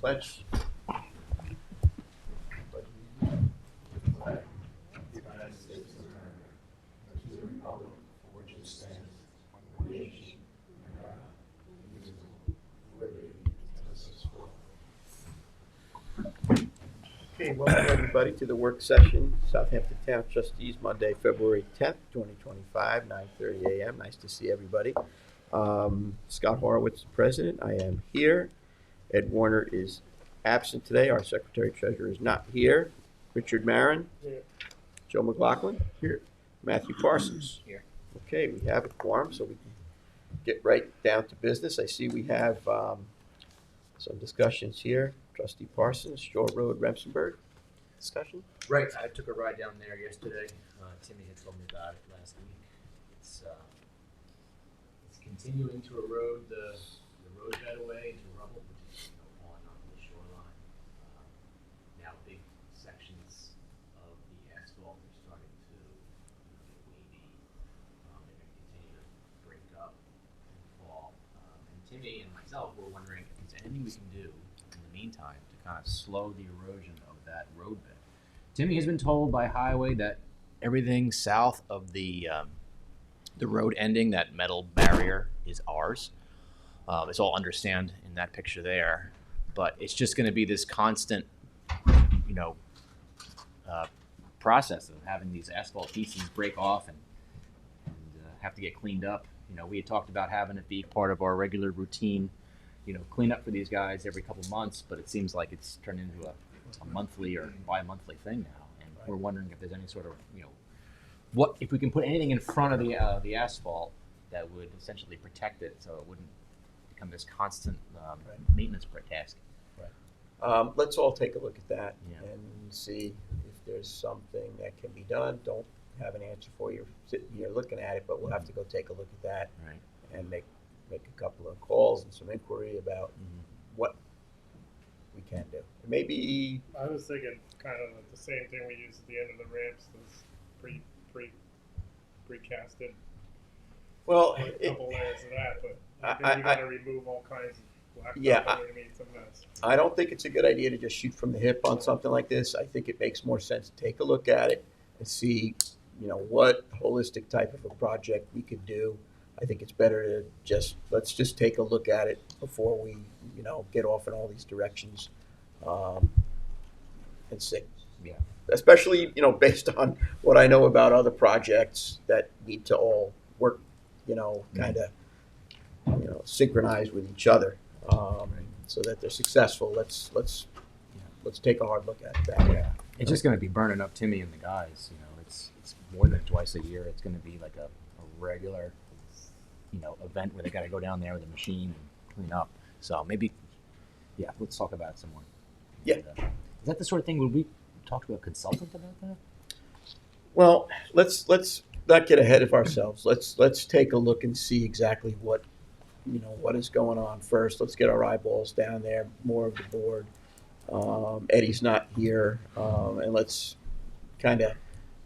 Pledge. United States of America, to the republic for which it stands, one nation, under God, indivisible, with liberty and justice for all. Okay, welcome everybody to the work session, Southampton Town Trustees, Monday, February 10th, 2025, 9:30 a.m. Nice to see everybody. Scott Horowitz, the president. I am here. Ed Warner is absent today. Our secretary treasurer is not here. Richard Marin. Here. Joe McLaughlin. Here. Matthew Parsons. Here. Okay, we have a quorum, so we can get right down to business. I see we have some discussions here. Trustee Parsons, Shore Road, Remsenburg. Discussion? Right, I took a ride down there yesterday. Timmy had told me about it last week. It's continuing to erode the road bed away into rubble, which is falling onto the shoreline. Now big sections of the asphalt are starting to get wavy. They're going to continue to break up and fall. And Timmy and myself were wondering if there's anything we can do in the meantime to kind of slow the erosion of that road bed. Timmy has been told by Highway that everything south of the road ending, that metal barrier, is ours. It's all understand in that picture there, but it's just going to be this constant, process of having these asphalt pieces break off and have to get cleaned up. We had talked about having it be part of our regular routine, clean up for these guys every couple months, but it seems like it's turned into a monthly or bi-monthly thing now, and we're wondering if there's any sort of, what if we can put anything in front of the asphalt that would essentially protect it, so it wouldn't become this constant maintenance task. Let's all take a look at that Yeah. and see if there's something that can be done. Don't have an answer for you sitting here looking at it, but we'll have to go take a look at that Right. and make a couple of calls and some inquiry about what we can do. Maybe I was thinking kind of the same thing we used at the end of the ramps, those precasted, well, like a couple layers of that, but I- you gotta remove all kinds of black Yeah, stuff underneath, and that's. I don't think it's a good idea to just shoot from the hip on something like this. I think it makes more sense to take a look at it and see, what holistic type of a project we could do. I think it's better to let's just take a look at it before we, get off in all these directions, and see. Yeah. Especially, based on what I know about other projects that need to all work, kind of, synchronize with each other, so that they're successful. Let's take a hard look at that. Yeah. It's just going to be burning up Timmy and the guys. It's more than twice a year. It's going to be like a regular, event where they got to go down there with a machine and clean up. So maybe, let's talk about it some more. Yeah. And, is that the sort of thing? Would we talk to a consultant about that? Well, let's not get ahead of ourselves. Let's take a look and see exactly what is going on first. Let's get our eyeballs down there, more of the board. Eddie's not here, and let's kind of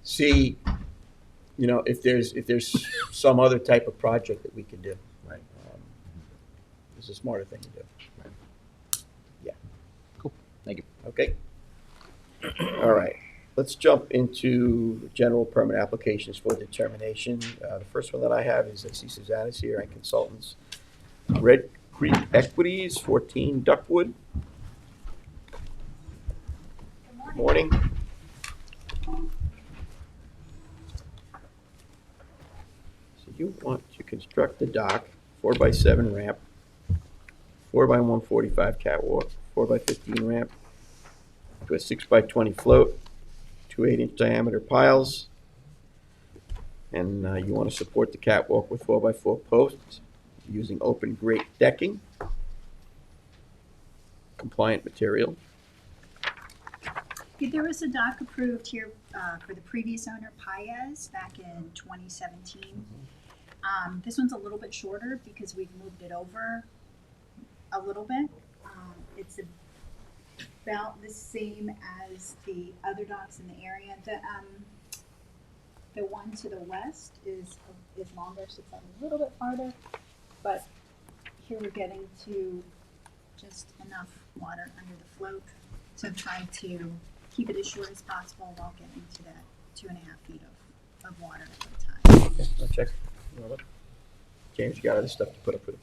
see, if there's some other type of project that we can do. Right. It's a smarter thing to do. Right. Yeah. Cool. Thank you. Okay. All right. Let's jump into general permit applications for determination. The first one that I have is, I see Susanna's here, and consultants. Red Creek Equities, 14 Duckwood. Good morning. So you want to construct the dock, 4x7 ramp, 4x145 catwalk, 4x15 ramp, to a 6x20 float, two 8-inch diameter piles, and you want to support the catwalk with 4x4 posts using open grate decking, compliant material. There was a dock approved here for the previous owner, Paez, back in 2017. This one's a little bit shorter because we've moved it over a little bit. It's about the same as the other docks in the area. The one to the west is longer, so it's a little bit farther. But here we're getting to just enough water under the float. So I'm trying to keep it as short as possible while getting to that 2.5 feet of water at a time. Okay, I'll check. You know what? James, you got other stuff to put up with.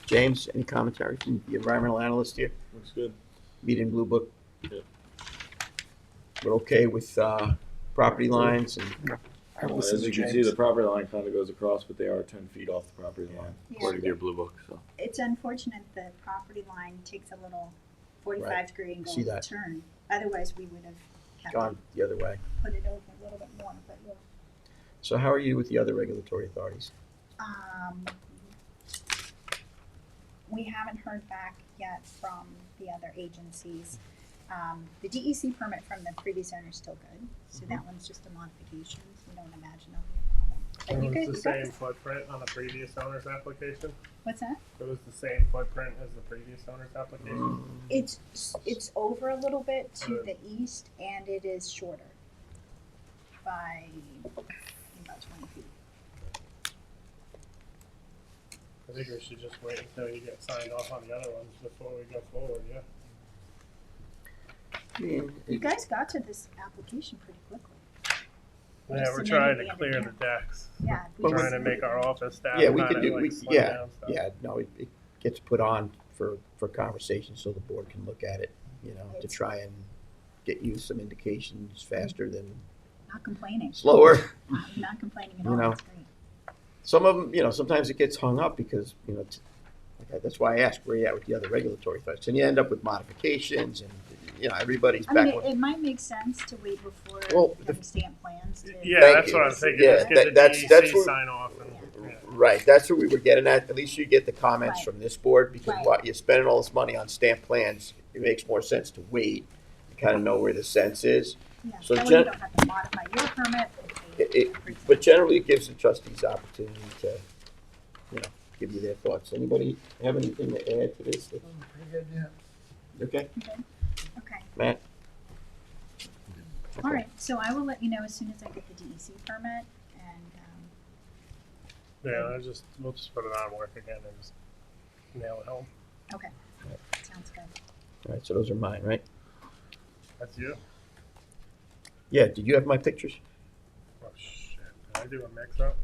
James, any commentary from the environmental analyst here? Looks good. Meeting Blue Book? Yep. We're okay with property lines and As you can see, the property line kind of goes across, but they are 10 feet off the property line, Yeah. according to your blue book, so. It's unfortunate the property line takes a little 45-degree angle See that. turn. Otherwise, we would have kept gone the other way. put it over a little bit more, but yeah. So how are you with the other regulatory authorities? We haven't heard back yet from the other agencies. The DEC permit from the previous owner is still good, so that one's just a modification. We don't imagine there'll be a problem. But It you was could, the you got same footprint on the previous owner's application. what's that? It was the same footprint as the previous owner's application. It's over a little bit to the east, and it is shorter by about 20 feet. I think we should just wait until you get signed off on the other ones before we go forward, yeah. You guys got to this application pretty quickly. We Yeah, just we're submitted trying the to end of clear the the year. decks. Yeah. Well, Trying to make our office staff Yeah, we kinda could do, like we, slow yeah, down stuff. yeah, no, it gets put on for conversation so the board can look at it, you know, to It's- try and get you some indications faster than Not complaining. slower. I'm not complaining at You all. know. It's great. Some of them, you know, sometimes it gets hung up because, you know, okay, that's why I asked where you at with the other regulatory authorities. And you end up with modifications and, you know, everybody's I back. mean, it might make sense to wait before Well, having stamp plans to. Yeah, Thank that's you. what I'm thinking. Yeah, Just get the that's DEC what- sign off and, yeah. Right, that's what we were getting at. At least you get the comments Right. from this board because Right. while you're spending all this money on stamp plans, it makes more sense to wait and kind of know where the sense is. Yeah, So that way gen- you don't have to modify your permit. But generally, it gives the trustees opportunity to, you know, give you their thoughts. Anybody have anything to add to this? Okay, Okay, Matt? all right, so I will let you know as soon as I get the DEC permit and, Yeah, we'll just put it on work again and just nail it home. okay, sounds good. All right, so those are mine, right? That's you. Yeah, did you have my pictures? Oh shit! Did I do a mix-up?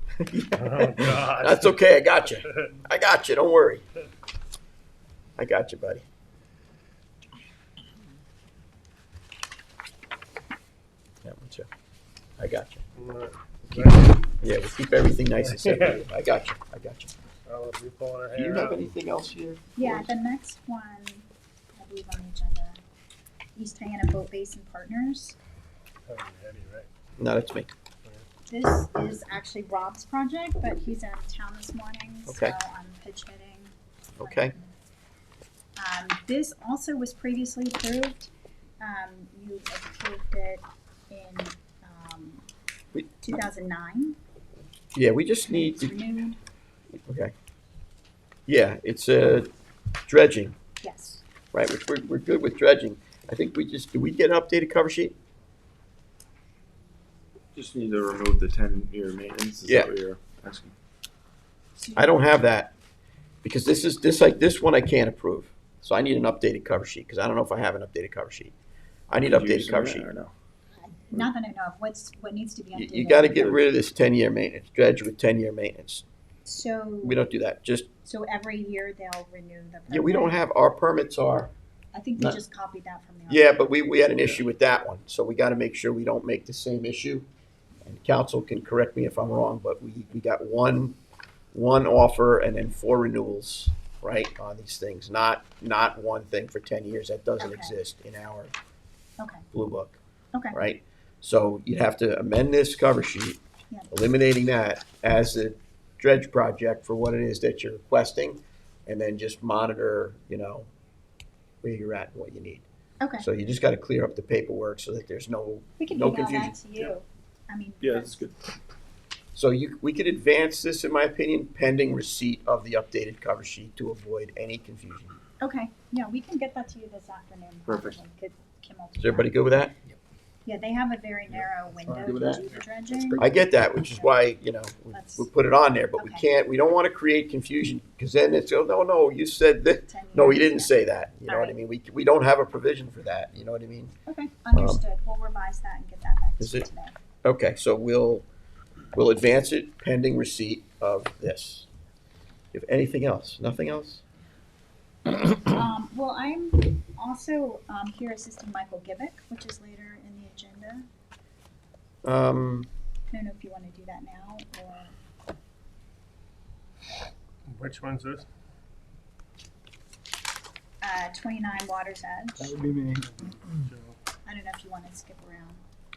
Oh God! That's okay, I got you. I got you, don't worry. I got you, buddy. That one too. I got you. Yeah, we'll keep everything nice and simple. I got you, I got you. I'll be pulling her Do you hair have out. anything else here? Yeah, the next one, I believe on the agenda, East Hyannis Boat Basin Partners. Oh, Eddie, right? No, that's me. This is actually Rob's project, but he's out of town this morning, so Okay. I'm pitch hitting. Okay. This also was previously approved. You approved it in, We- 2009. Yeah, we just need It's to, renewed, okay. Yeah, it's dredging, yes. right, which we're good with dredging. I think do we get an updated cover sheet? Just need to remove the 10-year maintenance, is Yeah. that what you're asking? I don't have that, because this one I can't approve. So I need an updated cover sheet, because I don't know if I have an updated cover sheet. I need Did you updated cover submit sheet. it or no? Not that I know of, what needs to be You, updated. you gotta get rid of this 10-year maintenance, dredge with 10-year maintenance. So, We don't do that, just, so every year they'll renew the permit? yeah, we don't have, our permits are, I think they not- just copied that from the. yeah, but we had an issue with that one, so we gotta make sure we don't make the same issue. And council can correct me if I'm wrong, but we got one offer and then 4 renewals, right, on these things, not one thing for 10 years. That doesn't Okay. exist in our Okay, blue book, okay, right? So you'd have to amend this cover sheet, Yeah. eliminating that as a dredge project for what it is that you're requesting, and then just monitor, you know, where you're at and what you need. okay. So you just gotta clear up the paperwork so that there's no, We can no email confusion. that to you. I mean, Yeah, that's good. So we could advance this, in my opinion, pending receipt of the updated cover sheet to avoid any confusion. Okay, yeah, we can get that to you this afternoon. Perfect. probably. Kim will do Is everybody that. good with that? Yeah, they have a very narrow window Good to with do that? the dredging. I get that, which is why, Let's- we put it on there, but Okay. we don't want to create confusion, because then it's, oh, no, you said that. 10 No, he years. didn't say that, you know what I Alright. mean? We don't have a provision for that, you know what I mean? Okay, understood. We'll revise that and get that back to Is you it- today. Okay, so we'll advance it pending receipt of this. If anything else, nothing else? Well, I'm also here assisting Michael Gibbik, which is later in the agenda. I don't know if you want to do that now or. Which one's this? 29 Water's Edge. That would be me. I don't know if you want to skip around.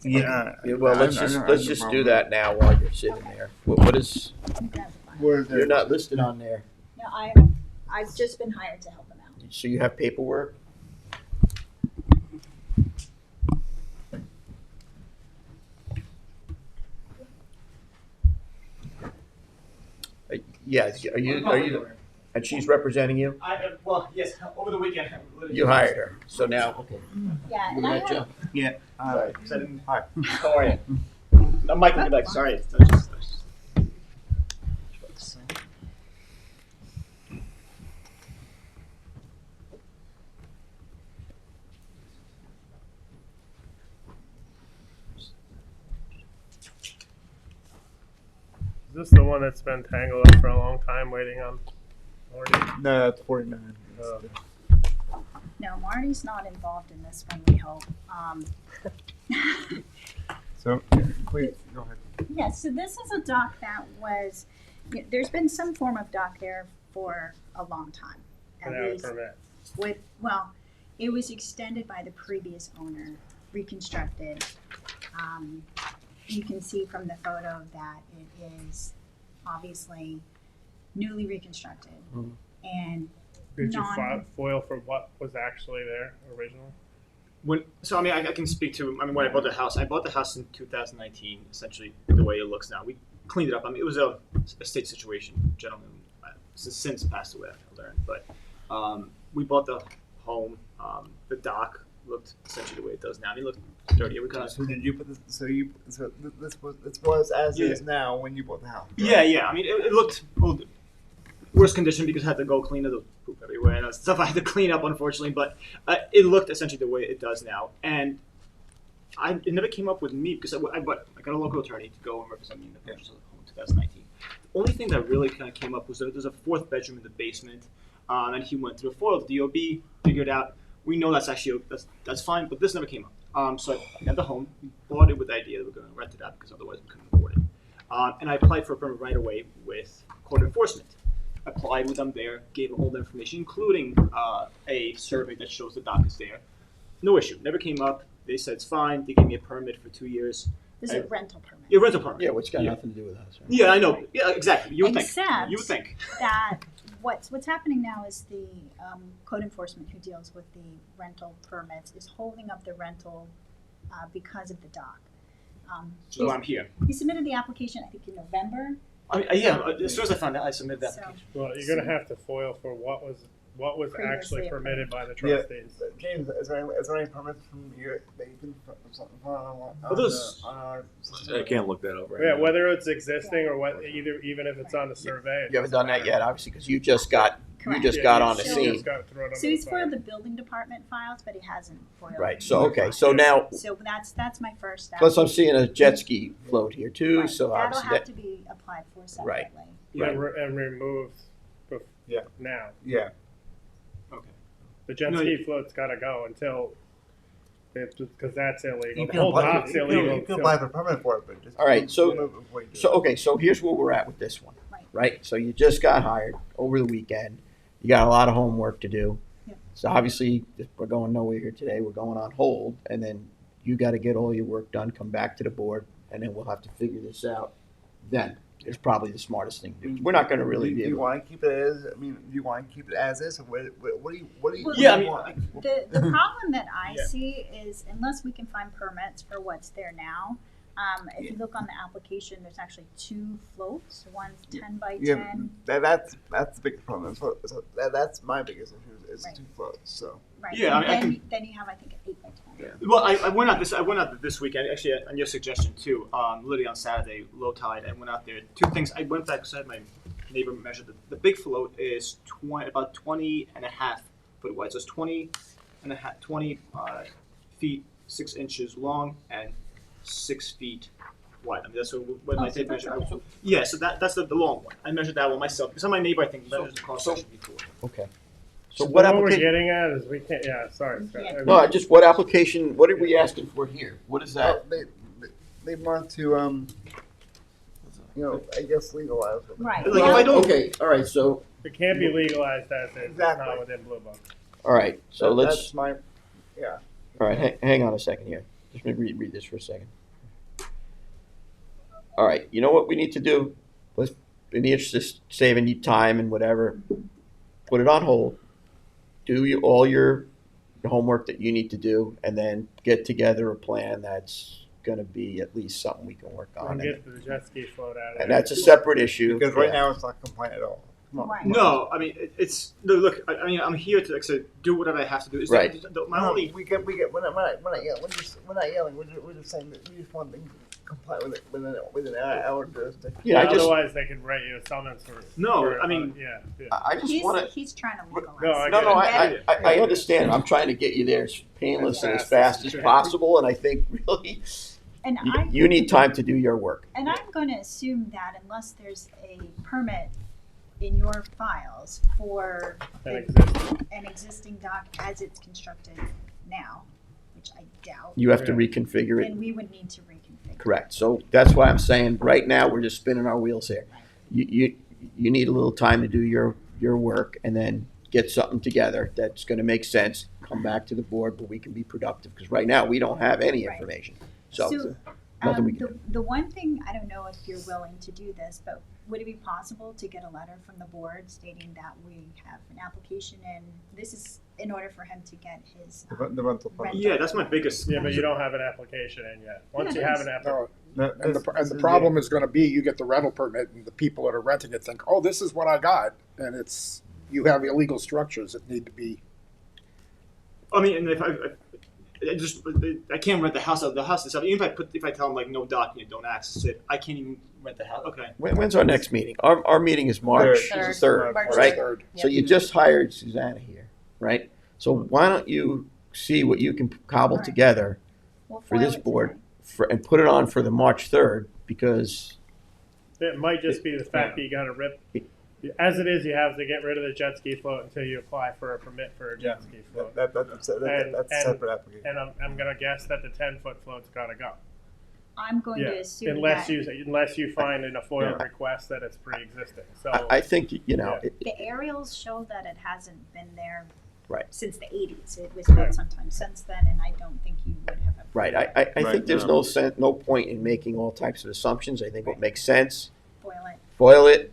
Yeah. Yeah, well, let's just do that now while you're sitting there. What is, Let me grab the file. Where is you're not listed on there, No, I've just been hired to help them out. so you have paperwork? Yeah, are you, and she's representing you? Well, yes, over the weekend. You hired her, so now, okay. Yeah, You and I got have, Yeah. Right. Hi. How are you? I'm Mike Quebec, sorry. Is this the one that's been tangled up for a long time waiting on Marty? No, that's 49. no, Marty's not involved in this one, we hope. So, please, go ahead. Yeah, so this is a dock that was, there's been some form of dock there for a long time. At Without a least permit. it was extended by the previous owner, reconstructed. You can see from the photo that it is obviously newly reconstructed Mhm. and Did you non- foil for what was actually there original? I can speak to. When I bought the house in 2019. Essentially, the way it looks now, we cleaned it up. It was a estate situation. Gentleman since passed away, I learned. But we bought the home. The dock looked essentially the way it does now. It looked dirty. We kind of. So did you put this? This was as Yeah. is now when you bought the house. Yeah. It looked worse condition because I had to go clean the poop everywhere and stuff I had to clean up, unfortunately. But it looked essentially the way it does now, and it never came up with me because I got a local attorney to go and represent me in the purchase of the home in 2019. The only thing that really kind of came up was that there's a fourth bedroom in the basement, and he went through the foil, the DOB, figured out we know that's actually that's fine, but this never came up. So I got the home, bought it with the idea that we're going to rent it out because otherwise we couldn't afford it. And I applied for a permit right away with court enforcement. Applied with them there, gave them all the information, including a survey that shows the dock is there. No issue, never came up. They said it's fine. They gave me a permit for 2 years. this is a rental permit. Yeah, rental permit. Yeah, which got Yeah. nothing to do with us, right? Yeah, I know. Yeah, exactly. You would Except- think. You would think. That what's happening now is the code enforcement who deals with the rental permits is holding up the rental because of the dock. So I'm here. You submitted the application, I think, in November. As soon as I found out, I submitted the So- application. Well, you're gonna have to foil for what was Previously actually approved. permitted by the Yeah. trustees. James, is there any permits from you that you can on those- our system? I can't look that up right Yeah, now. whether it's existing or even if it's on the survey. it You haven't doesn't done that matter. yet, obviously, because you just got Correct. just Yeah, got you on the just scene. got thrown under So he's the foiled fire. the building department files, but he hasn't foiled. Right, so, okay, so now, So that's my first step. plus I'm seeing a jet ski float here too, Right. so That'll obviously have that, to be applied for Right. separately. And removed Yeah. now. Yeah. Okay. The jet No, ski float's gotta go until, because that's illegal. You The can whole apply, dock's you illegal. can apply for a permit for it, but just All right, so- remove it before you do so, it. okay, so here's where we're at with this one. Right. Right, so you just got hired over the weekend, you got a lot of homework to do. Yeah. So obviously, we're going nowhere here today, we're going on hold, and then you gotta get all your work done, come back to the board, and then we'll have to figure this out then. It's probably the smartest thing to do. We're not gonna really Do be you able, want to keep it as? I mean, do you want to keep it as is? Or what do you? Well, Yeah, I mean, want? The problem that I Yeah. see is unless we can find permits for what's there now, If you look on the application, there's actually 2 floats. One's 10 by 10. Yeah, that's the biggest problem. That's my biggest issue is Right. 2 floats. So Right. Yeah, I and mean, then you have, I think, an 8 by 10. Yeah. Well, I went out this weekend. Actually, on your suggestion too. Literally on Saturday, low tide. I went out there. 2 things. I went back because I had my neighbor measure the big float is about 20 and a half foot wide. So it's 20 feet 6 inches long and 6 feet wide. I mean, that's what my tape measure. Yeah, so that's the long one. I measured that one myself because my neighbor I think measures the cross section before. Okay. So So what what we're application? getting at is we can't, sorry. Scott. Yeah. No, just what application, what are we asking for here? What is that? they want to I guess legalize it. Right. Like, if I don't- Okay, all right, so, It can't be legalized as it's Exactly. not within Blue Book. all right, so let's, That's my all right, hang on a second here. Just let me read this for a second. All right, you know what we need to do? Let's, in the interest of saving you time and whatever, put it on hold. Do all your homework that you need to do, and then get together a plan that's gonna be at least something we can work We can on. get the jet ski float out of And there. that's a separate issue. because right Yeah. now it's not compliant at all. Come on. Right. No, I mean it's no, look. I mean I'm here to like I said, do whatever I have to do. It's Right. My No, only we get. We're not yelling. We're not yelling. We're just saying that we just want things to comply with it within our jurisdiction. Yeah, I just, Otherwise, they could write you a summons for. No, for, I mean- yeah. I just He's, wanna, he's trying to legalize. No, I it. no, no, get it. I understand. I'm trying to get you there as painless and as fast as possible, and I think really, And you need time to do your work. And I'm going to assume that unless there's a permit in your files for An an existing dock as it's constructed now, which I doubt, You have to Yeah. reconfigure it. then we would need to reconfigure. Correct. So that's why I'm saying, right now, we're just spinning our wheels here. You need a little time to do your work, and then get something together that's gonna make sense, come back to the board, but we can be productive, because right now, we don't have any Right. information. So, So, nothing we can the one thing, I don't know if you're willing to do this, but would it be possible to get a letter from the board stating that we have an application and this is in order for him to get his The rental permit. rental yeah, that's my biggest. Yeah, but you don't have an application in yet. Once you have an application. No, and the problem is going to be you get the rental permit and the people that are renting it think, oh, this is what I got, and it's you have illegal structures that need to be. I mean, and if I can't rent the house out. The house itself. Even if I tell them like no document, don't access it, I can't even rent the house. Okay. when's our next meeting? Our meeting is March Third. 3rd, March right? 3rd. So you just hired Susanna here, right? So why don't you see what you can cobble Right. together We'll for file this it board, tonight. and put it on for the March 3rd, because, It might just be the fact that you got to rip. As it is, you have to get rid of the jet ski float until you apply for a permit for a jet ski float. That's a separate application. And I'm gonna guess that the 10-foot float's gotta go. I'm going to Yeah, assume unless that unless you find in a FOIL Yeah. request that it's pre-existing. So I think, you know, Yeah. the aerials show that it hasn't been there Right. since the 80s. It was Yeah. built sometime since then, and I don't think you would have a right, I think Right, there's no. no point in making all types of assumptions. I think what makes sense, foil it. foil it,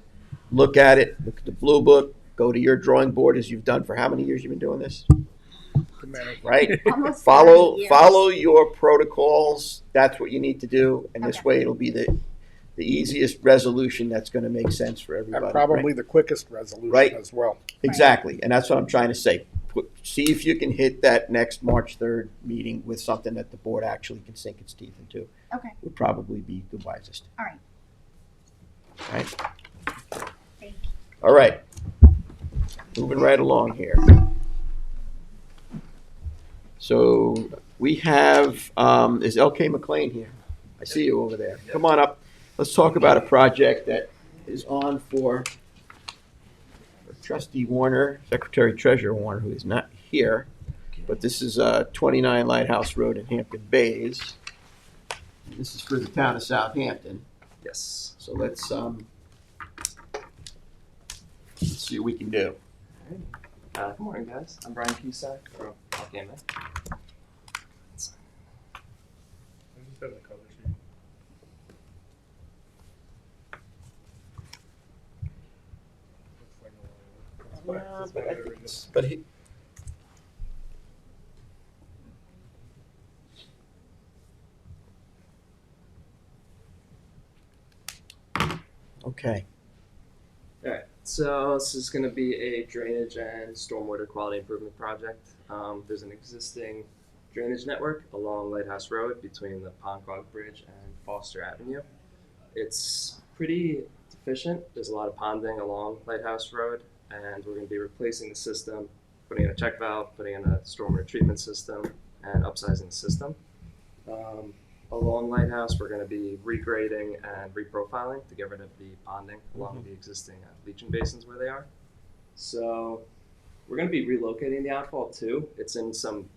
look at it, look at the blue book, go to your drawing board as you've done for how many years you've been doing this, right? Almost 30 years. Follow your protocols. That's what you need to do, and this Okay. way it'll be the easiest resolution that's going to make sense for everybody. And probably right? the quickest resolution Right. as well. Exactly, and that's what I'm trying to say. See if you can hit that next March 3rd meeting with something that the board actually can sink its teeth into. Okay, Would probably be the wisest. all right. Right. Thank you. All right. Moving right along here. So we have, is LK McLean here? I see you over there. Come on up. Let's talk about a project that is on for Trustee Warner, Secretary Treasurer Warner, who is not here. But this is 29 Lighthouse Road in Hampton Bays. This is for the town of Southampton. Yes. So let's see what we can do. Good morning, guys. I'm Brian Cusack from LKMA. I just have the cover sheet. Looks like Yeah, it's but I better think than it's, but he. Okay. Alright, so this is going to be a drainage and stormwater quality improvement project. There's an existing drainage network along Lighthouse Road between the Ponquag Bridge and Foster Avenue. It's pretty deficient. There's a lot of ponding along Lighthouse Road, and we're going to be replacing the system, putting in a check valve, putting in a stormwater treatment system, and upsizing the system. Along Lighthouse, we're going to be regrading and reprofiling to get rid of the ponding along the existing leaching basins where they are. So we're going to be relocating the outfall too. It's in some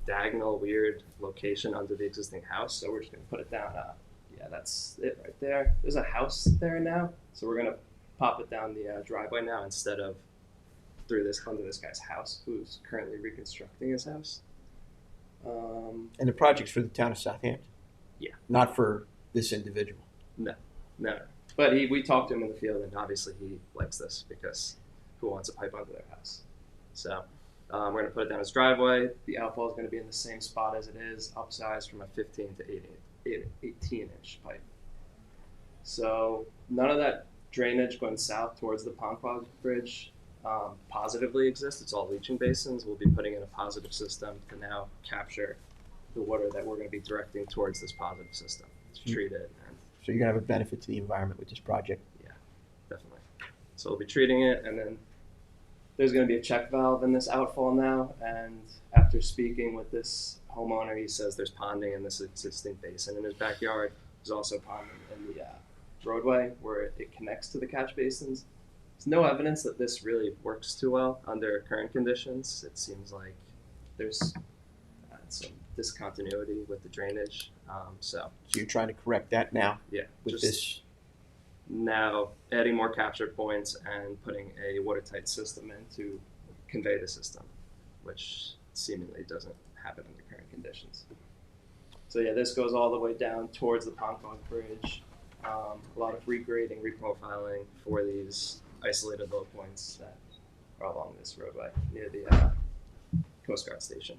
diagonal, weird location under the existing house, so we're just going to put it down. Yeah, that's it right there. There's a house there now, so we're going to pop it down the driveway now instead of through this under this guy's house, who's currently reconstructing his house. And the project's for the town of Southampton? Yeah. Not for this individual? No. But we talked to him in the field, and obviously he likes this because who wants a pipe under their house? So we're going to put it down his driveway. The outfall is going to be in the same spot as it is, upsized from a 15 to 18-inch pipe. So none of that drainage going south towards the Ponquag Bridge positively exists. It's all leaching basins. We'll be putting in a positive system to now capture the water that we're going to be directing towards this positive system to treat it. And So you're going to have a benefit to the environment with this project? definitely. So we'll be treating it, and then there's going to be a check valve in this outfall now. And after speaking with this homeowner, he says there's ponding in this existing basin in his backyard. There's also ponding in the roadway where it connects to the catch basins. There's no evidence that this really works too well under current conditions. It seems like there's some discontinuity with the drainage. So So you're trying to correct that now yeah, with just this? now adding more capture points and putting a watertight system in to convey the system, which seemingly doesn't happen under current conditions. So yeah, this goes all the way down towards the Ponquag Bridge. A lot of regrading, reprofiling for these isolated low points that are along this roadway near the Coast Guard station.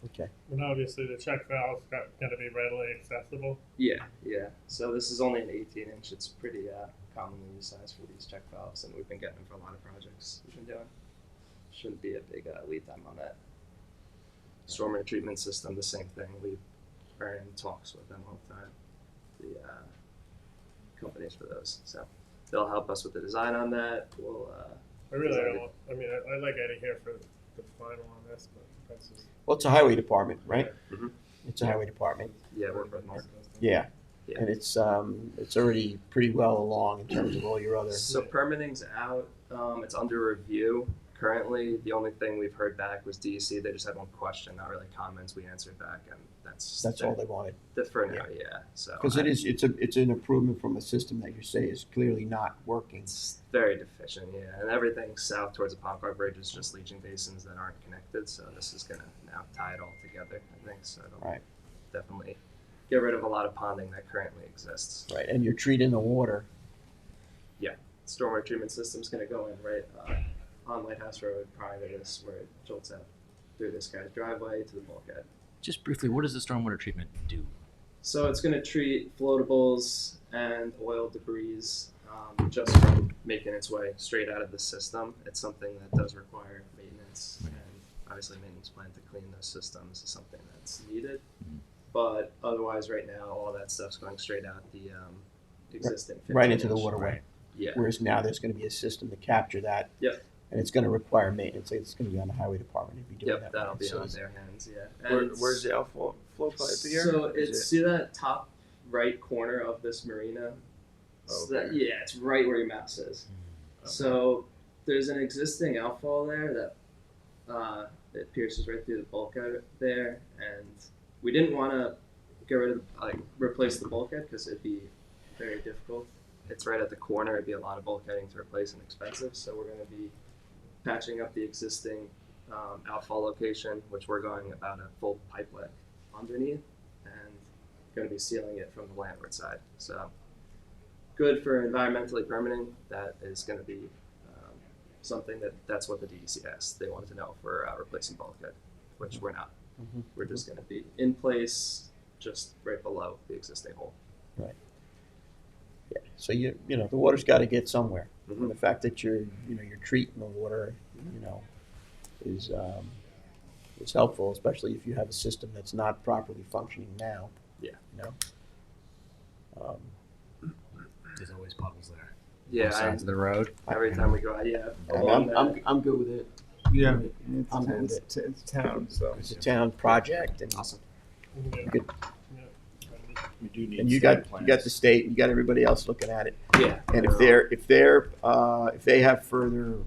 Okay. And obviously the check valve's going to be readily accessible. Yeah. So this is only an 18-inch. It's pretty commonly used size for these check valves, and we've been getting them for a lot of projects we've been doing. Shouldn't be a big lead time on that. Stormwater treatment system, the same thing. We are in talks with them all the time, the companies for those. So they'll help us with the design on that. We'll. I really don't. I mean, I like Eddie here for the final on this, but that's just. Well, it's a highway department, right? Mhm. It's a highway department. Yeah, work with Mark. Yeah. Yeah. And it's already pretty well along in terms of all your other. So permitting's out. It's under review. Currently, the only thing we've heard back was DEC. They just had one question, not really comments. We answered back, and that's all they wanted. for now. Yeah. So Because it's an improvement from a system that you say is clearly not working. It's very deficient, yeah. And everything south towards the Ponquag Bridge is just leaching basins that aren't connected. So this is gonna now tie it all together, I think. So it'll Right. definitely get rid of a lot of ponding that currently exists. Right. And you're treating the water. Stormwater treatment system's gonna go in right on Lighthouse Road prior to this, where it jolts out through this guy's driveway to the bulkhead. Just briefly, what does the stormwater treatment do? So it's going to treat floatables and oil debris just from making its way straight out of the system. It's something that does require maintenance, and obviously maintenance plan to clean those systems is something that's needed. But otherwise, right now, all that stuff's going straight out the existing. Right into the 15-inch. waterway. Yeah. Whereas now there's going to be a system to capture that. Yep. And it's going to require maintenance. It's going to be on the highway department to be doing Yep, that. that'll be So on it's- their hands. Yeah. And Where's the outflow pipe here? So Is it's it- see that top right corner of this marina. So Okay. yeah, it's right where your mouse is. So there's an existing outfall there that it pierces right through the bulkhead there, and we didn't want to get rid of replace the bulkhead because it'd be very difficult. It's right at the corner. It'd be a lot of bulkheading to replace and expensive. So we're going to be patching up the existing outfall location, which we're going about a full pipe leg underneath, and going to be sealing it from the landward side. So good for environmentally permitting. That is going to be something that's what the DEC asked. They wanted to know if we're replacing bulkhead, which we're not. Mhm. We're just going to be in place just right below the existing hole. Yeah. So you know, the water's got to get somewhere. Mhm. And the fact that you're treating the water, is helpful, especially if you have a system that's not properly functioning now. Yeah. You know. There's always puddles there. Yeah, Both sides of the road. every time we go out, I'm good with it. Yeah. I'm good with it. It's town, so. It's a town project, and Awesome. Yeah. Good. We do need. and you got the state, you got everybody else looking at it. Yeah. And if they have further,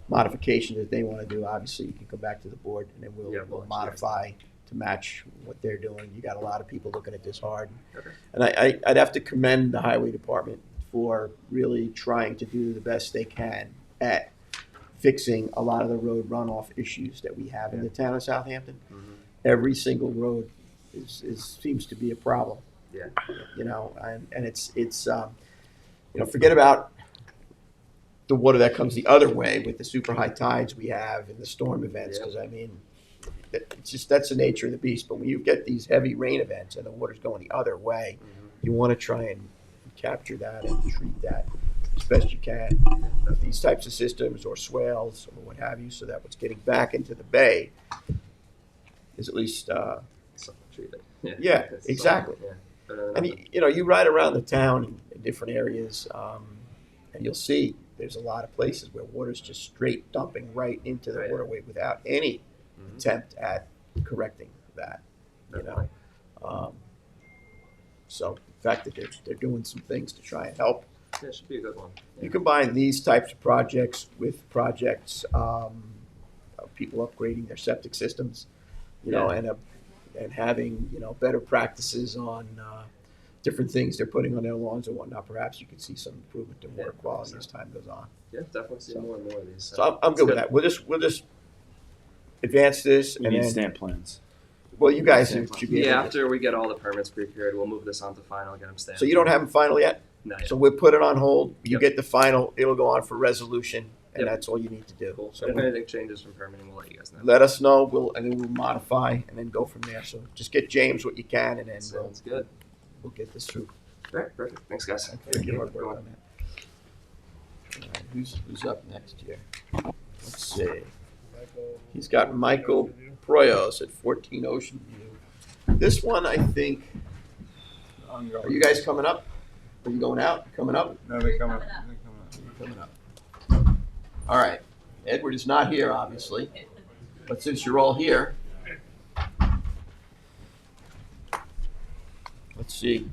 modifications that they want to do, obviously you can come back to the board and then Yeah, we'll we'll modify to match what they're doing. You got a lot of people looking at this hard. Okay. And I'd have to commend the highway department for really trying to do the best they can at fixing a lot of the road runoff issues that we have in the town of Southampton. Mhm. Every single road seems to be a problem. Yeah. And it's forget about the water that comes the other way with the super high tides we have and the storm events, because that's the nature of the beast. But when you get these heavy rain events and the water's going the other way, you want to try and capture that and treat that as best you can with these types of systems or swales or what have you, so that what's getting back into the bay is at least Something treated. Yeah. Yeah, It's exactly. something, yeah. Better than and nothing. you ride around the town in different areas, and you'll see there's a lot of places where water's just straight dumping right into the Right. waterway without any Mhm. attempt at correcting that. Definitely. So the fact that they're doing some things to try and help. Yeah, it should be a good one. Yeah. You combine these types of projects with projects of people upgrading their septic systems, and having better practices on different things they're putting on their lawns and whatnot. Perhaps you could see some improvement in water quality as time goes on. Yeah, definitely see more and more of these. So I'm it's good with that. We'll just advance this, We and need then stamp plans. well, you guys should be Yeah, able to. after we get all the permits prepared, we'll move this on to final, get them stamped. So you don't have them final yet. No, yeah. So we'll put it on hold. You Yep. get the final. It'll go on for resolution, and Yep. that's all you need to do. Cool. So So if anything changes from permitting, we'll let you guys know. let us know. And then we'll modify and then go from there. So just get James what you can, and then Sounds good. we'll get this through. All right, perfect. Thanks, guys. Thank you. Work on that. All right, who's up next here? Let's see. He's got Michael Proyos at 14 Ocean View. This one, I think. Are you guys coming up? Are you going out? Coming up? No, they're coming up. Coming up. All right. Edward is not here, obviously, but since you're all here, let's see.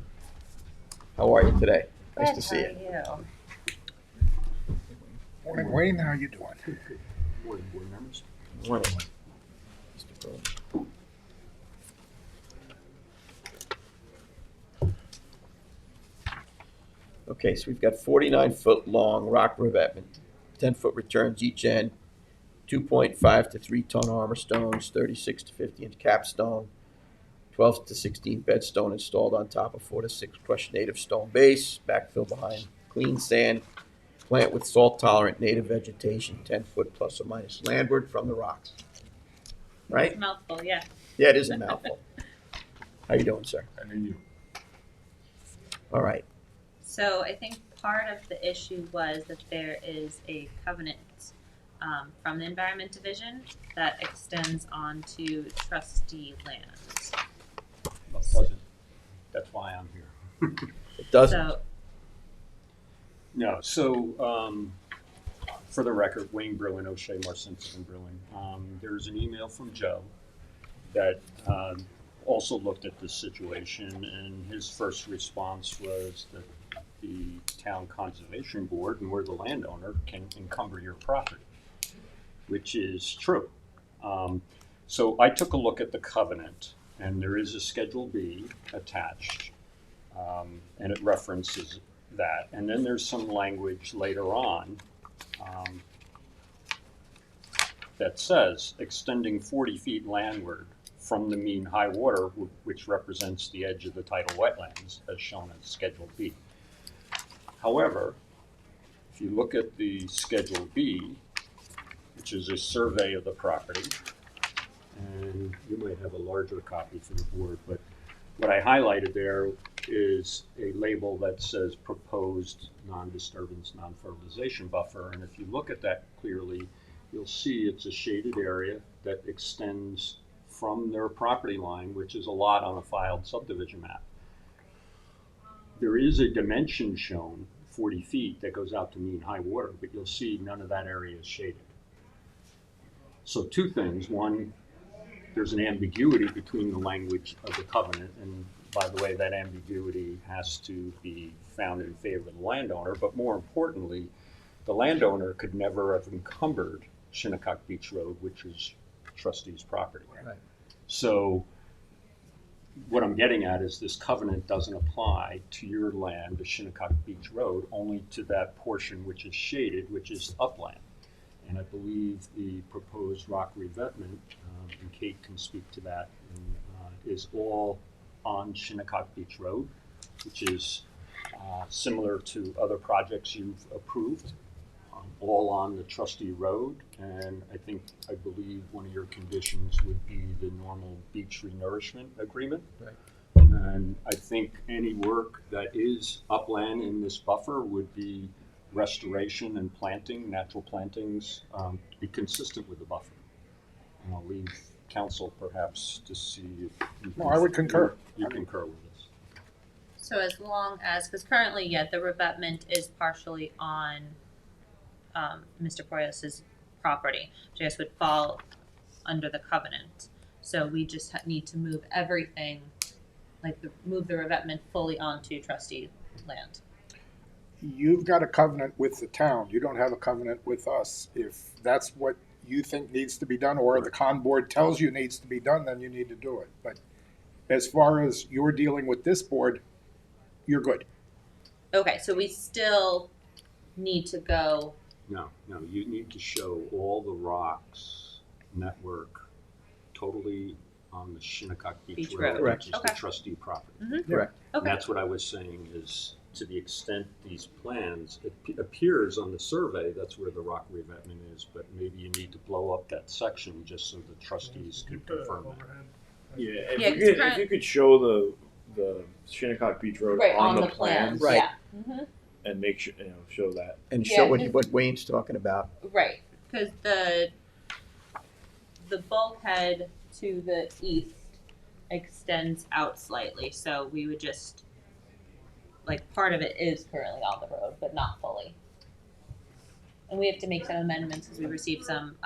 How are you today? Nice to see you. Morning, Wayne. How you doing? Morning, board members. Morning. Mr. Crowe. Okay, so we've got 49-foot long rock revetment, 10-foot returns each end, 2.5 to 3 ton armor stones, 36 to 50 inch capstone, 12 to 16 bed stone installed on top of 4 to 6 crushed native stone base, backfill behind clean sand, plant with salt tolerant native vegetation, 10 foot plus or minus landward from the rocks. Right? Mouthful, yeah. Yeah, it is a mouthful. How you doing, sir? I knew you. All right. So I think part of the issue was that there is a covenant from the Environment Division that extends onto trustee land. Doesn't. That's why I'm here. It doesn't. So, No, so, for the record, Wayne Bruin, O'Shea Marcinson and Bruin. There's an email from Joe that also looked at this situation, and his first response was that the town conservation board, and we're the landowner, can encumber your property, which is true. So I took a look at the covenant, and there is a Schedule B attached, and it references that. And then there's some language later on that says extending 40 feet landward from the mean high water, which represents the edge of the tidal wetlands, as shown in Schedule B. However, if you look at the Schedule B, which is a survey of the property, and you might have a larger copy for the board, but what I highlighted there is a label that says proposed non-disturbance, non-fertilization buffer. And if you look at that clearly, you'll see it's a shaded area that extends from their property line, which is a lot on a filed subdivision map. There is a dimension shown, 40 feet, that goes out to mean high water, but you'll see none of that area is shaded. So two things. One, there's an ambiguity between the language of the covenant, and by the way, that ambiguity has to be found in favor of the landowner, but more importantly, the landowner could never have encumbered Shinnecock Beach Road, which is trustee's property. Right. So what I'm getting at is this covenant doesn't apply to your land, the Shinnecock Beach Road, only to that portion which is shaded, which is upland. And I believe the proposed rock revetment, and Kate can speak to that, is all on Shinnecock Beach Road, which is similar to other projects you've approved, all on the trustee road. And I believe one of your conditions would be the normal beach renourishment agreement. Right. And I think any work that is upland in this buffer would be restoration and planting, natural plantings, to be consistent with the buffer. And I'll leave council perhaps to see if you No, I would concur. You concur with this. So as long as, because currently, the revetment is partially on Mr. Poyos's property, which I guess would fall under the covenant. So we just need to move everything, move the revetment fully onto trustee land. You've got a covenant with the town. You don't have a covenant with us. If that's what you think needs to be done, or the con board tells you needs to be done, then you need to do it. But as far as you're dealing with this board, you're good. Okay, so we still need to go. No, you need to show all the rocks network totally on the Shinnecock Beach Road, Correct. which is the trustee property. Mm-hmm. Correct. And Okay. that's what I was saying is, to the extent these plans, it appears on the survey, that's where the rock revetment is, but maybe you need to blow up that section just so the trustees can confirm that. Yeah, Yeah, if you could show the Shinnecock Beach Road Right on the plans, Right. Yeah. Mm-hmm. and make sure show that. And Yeah, show cause- what Wayne's talking about. Right, because the bulkhead to the east extends out slightly, so we would just, part of it is currently on the road, but not fully. And we have to make some amendments because we received some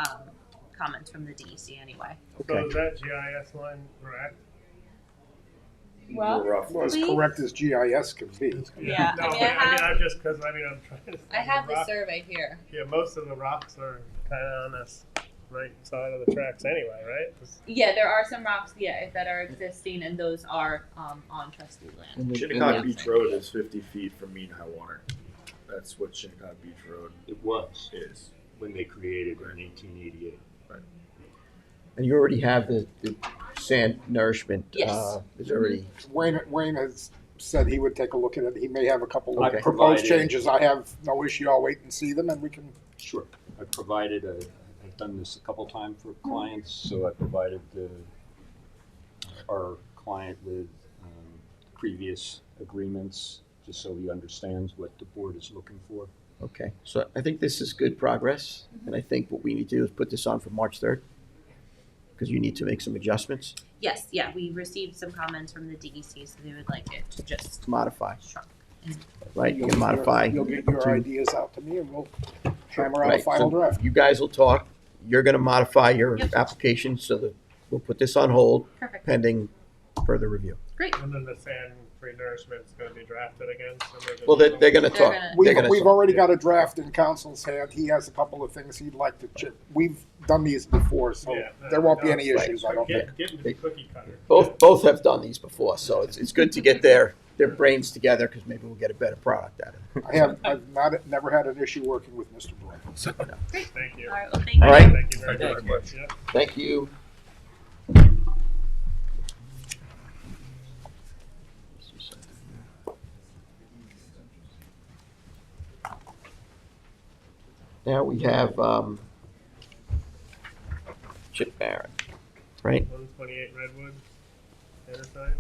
comments from the DEC anyway. So Okay. is that GIS line correct? Well, Rough. Well, as Please? correct as GIS can be. Yeah, No, I mean, I'm just because I'm trying to. I have the rock- survey here. Yeah, most of the rocks are kind of on this right side of the tracks anyway, right? Yeah, there are some rocks, that are existing, and those are on trustee land. And the- Shinnecock and the- Beach Road is 50 feet from mean high water. That's what Shinnecock Beach Road It was is. when they created it in 1888. And you already have the sand nourishment. Yes. Is already, Wayne has said he would take a look at it. He may have a couple of Okay. proposed Provided- changes. I have no issue. I'll wait and see them, and we can. Sure. I've done this a couple times for clients, so I provided our client with previous agreements, just so he understands what the board is looking for. okay. So I think this is good progress. And I think what we need to do is put this on for March 3rd. Because you need to make some adjustments, Yes, we received some comments from the DEC, so they would like it to just modify, shrunk. right? You can modify. You'll get your to- ideas out to me, and we'll hammer out a Right, final so draft. You guys will talk. You're gonna modify your Yep. application so that we'll put this on hold Perfect. pending further review. Great. And then the sand renourishment is going to be drafted again. So Well, they're gonna They're talk. gonna- We've, They're gonna we've talk. already got a draft in council's hand. He has a couple of things he'd like to chip. We've done these before, so there won't be any issues, I don't think. Get into the cookie cutter. Both have done these before, so it's good to get their brains together because maybe we'll get a better product out of it. I've never had an issue working with Mr. Boyd. Thank you. All right, well, thank you. All right. Thank you very much. Yeah. Thank you. Now we have Chip Barrett, right? 128 Redwood, Enterprise.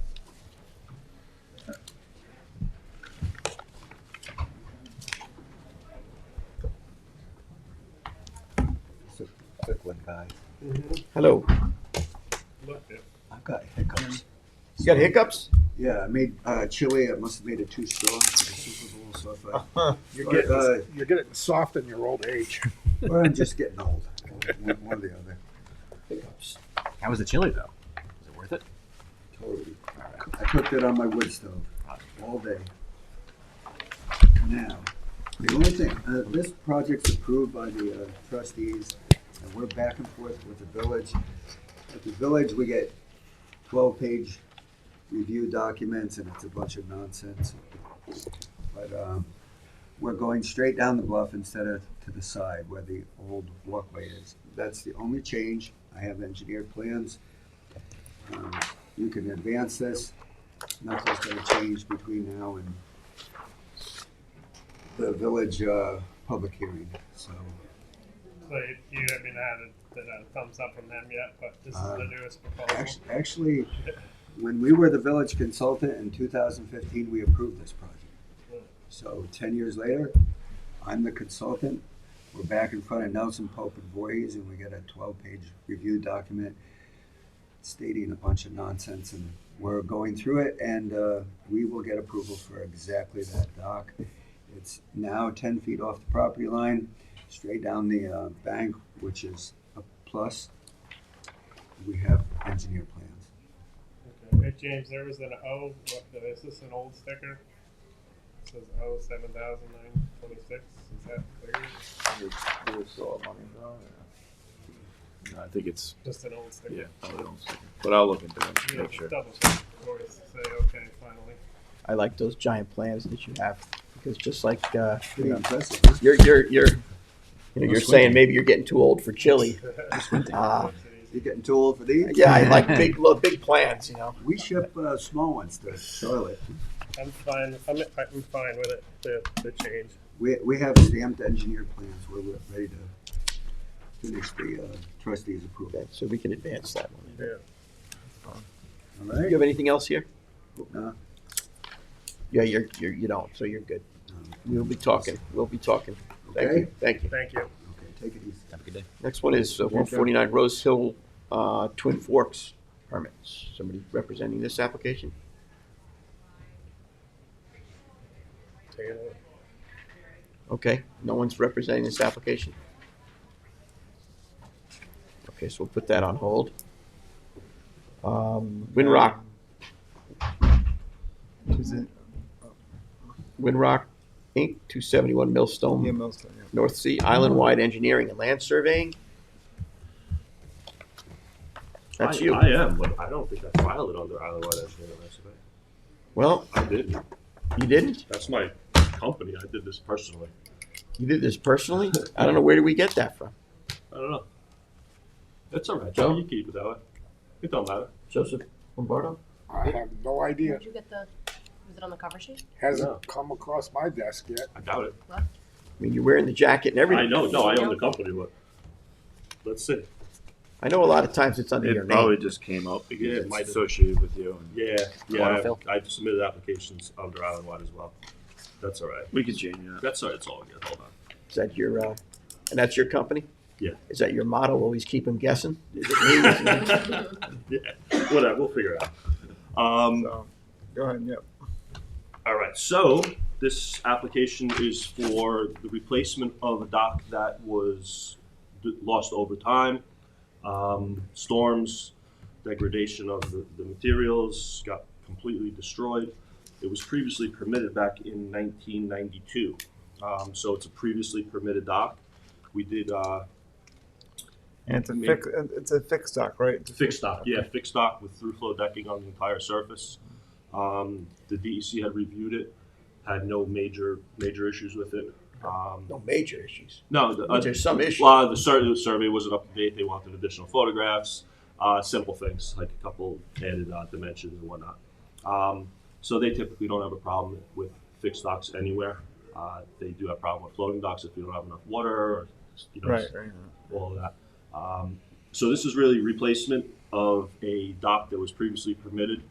It's a quick one, guys. Hello. Looked it. I've got hiccups. You got hiccups? Yeah, I made chili. I must have made it too strong for the Super Bowl, so if I, You're getting soft in your old age. or I'm just getting old. One or the other. Hiccups. How was the chili though? Was it worth it? Totally. I cooked it on my wood stove all day. Now, the only thing, this project's approved by the trustees, and we're back and forth with the village. At the village, we get 12-page review documents, and it's a bunch of nonsense. But we're going straight down the bluff instead of to the side where the old walkway is. That's the only change. I have engineered plans. You can advance this. Nothing's gonna change between now and the village public hearing, so. So you haven't had a thumbs up from them yet, but this is the newest proposal. Actually, when we were the village consultant in 2015, we approved this project. So 10 years later, I'm the consultant. We're back in front of Nelson Pope and Voorhees, and we get a 12-page review document stating a bunch of nonsense, and we're going through it, and we will get approval for exactly that dock. It's now 10 feet off the property line, straight down the bank, which is a plus. We have engineer plans. Okay. Hey, James, there was an O. Is this an old sticker? It says O 7,926. Is that clear? I think it's, Just an old sticker. yeah, probably don't stick it. But I'll look into it, Yeah, make sure. double check before we say okay. Finally. I like those giant plans that you have because just like Pretty impressive, huh? you're saying maybe you're getting too old for chili. You're getting too old for these? Yeah, I like big plans. We ship small ones to Charlotte. I'm fine. I'm fine with it. The change. We have stamped engineer plans. We're ready to finish the trustees' approval. Okay, so we can advance that one. Yeah. All Do right? you have anything else here? No? Yeah, you don't, so you're good. We'll be talking. Thank Okay. you. Thank you. Thank you. Okay, take it easy. Have a good day. Next one is 149 Rose Hill, Twin Forks permits. Somebody representing this application? Take it away. Okay, no one's representing this application? Okay, so we'll put that on hold. Windrock. Windrock Inc., 271 Millstone, North Sea, Island-wide engineering and land surveying. That's you. I am, but I don't think I filed it under Island Wide Engineering and Survey. Well, I did. you didn't? That's my company. I did this personally. You did this personally? I don't know, where did we get that from? I don't know. It's all right, Joe? Joe. You keep it that way. It don't matter. Joseph Lombardo? I have no idea. Where'd you get the, was it on the cover sheet? Hasn't No. come across my desk yet. I doubt it. I mean, you're wearing the jacket and everything. I know. No, I own the company, but let's see. I know a lot of times it's under your It name. probably just came up because Yeah, it it's might have. associated with you. And Yeah, Waterfill? I submitted applications under Island Wide as well. That's all right. we could change that. That's all right. It's all good. Hold on. Is that your, and that's your company? Yeah. Is that your motto, always keep them guessing? Is it me? Yeah, whatever. We'll figure it out. Go ahead, yep. All right, so this application is for the replacement of a dock that was lost over time. Storms, degradation of the materials, got completely destroyed. It was previously permitted back in 1992. So it's a previously permitted dock. We did And it's a fixed dock, right? fixed dock, yeah, fixed dock with through flow decking on the entire surface. The DEC had reviewed it, had no major issues with it. No major issues. No, There's some issue. well, the survey wasn't up to date. They wanted additional photographs, simple things like a couple added dimensions and whatnot. So they typically don't have a problem with fixed docks anywhere. They do have a problem with floating docks if you don't have enough water, or Right. all of that. So this is really replacement of a dock that was previously permitted.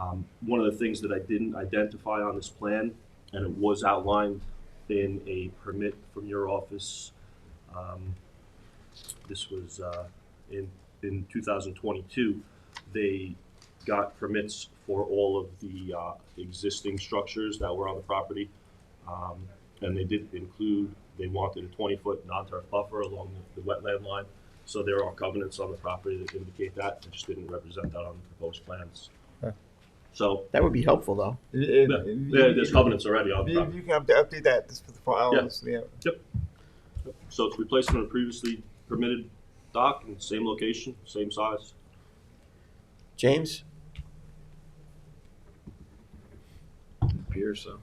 One of the things that I didn't identify on this plan, and it was outlined in a permit from your office, this was in 2022, they got permits for all of the existing structures that were on the property. And they did include, they wanted a 20-foot non-turf buffer along the wetland line. So there are covenants on the property that indicate that. I just didn't represent that on the proposed plans. Huh. So That would be helpful, though. yeah, there's covenants already on the You property. can update that just for the files. Yeah. Yep. So it's replacement of previously permitted dock in the same location, same size. James? Appears so.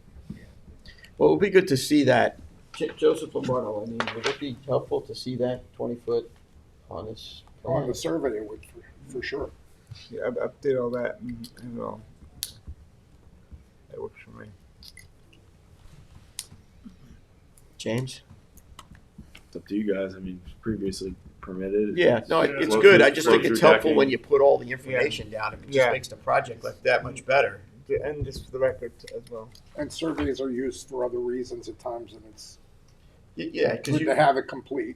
Well, it would be good to see that. Joseph Lombardo, I mean, would it be helpful to see that 20-foot on this On plan? the survey, it would for sure. Yeah, update all that and all. That works for me. James? It's up to you guys. I mean, previously permitted. Yeah, no, Yeah. it's Flow good. through- I just flow think it's through helpful decking. when you put all the information down. It just Yeah. makes the project like that much better. Yeah, and just for the record as well. And surveys are used for other reasons at times, and it's Yeah, because good to have it complete.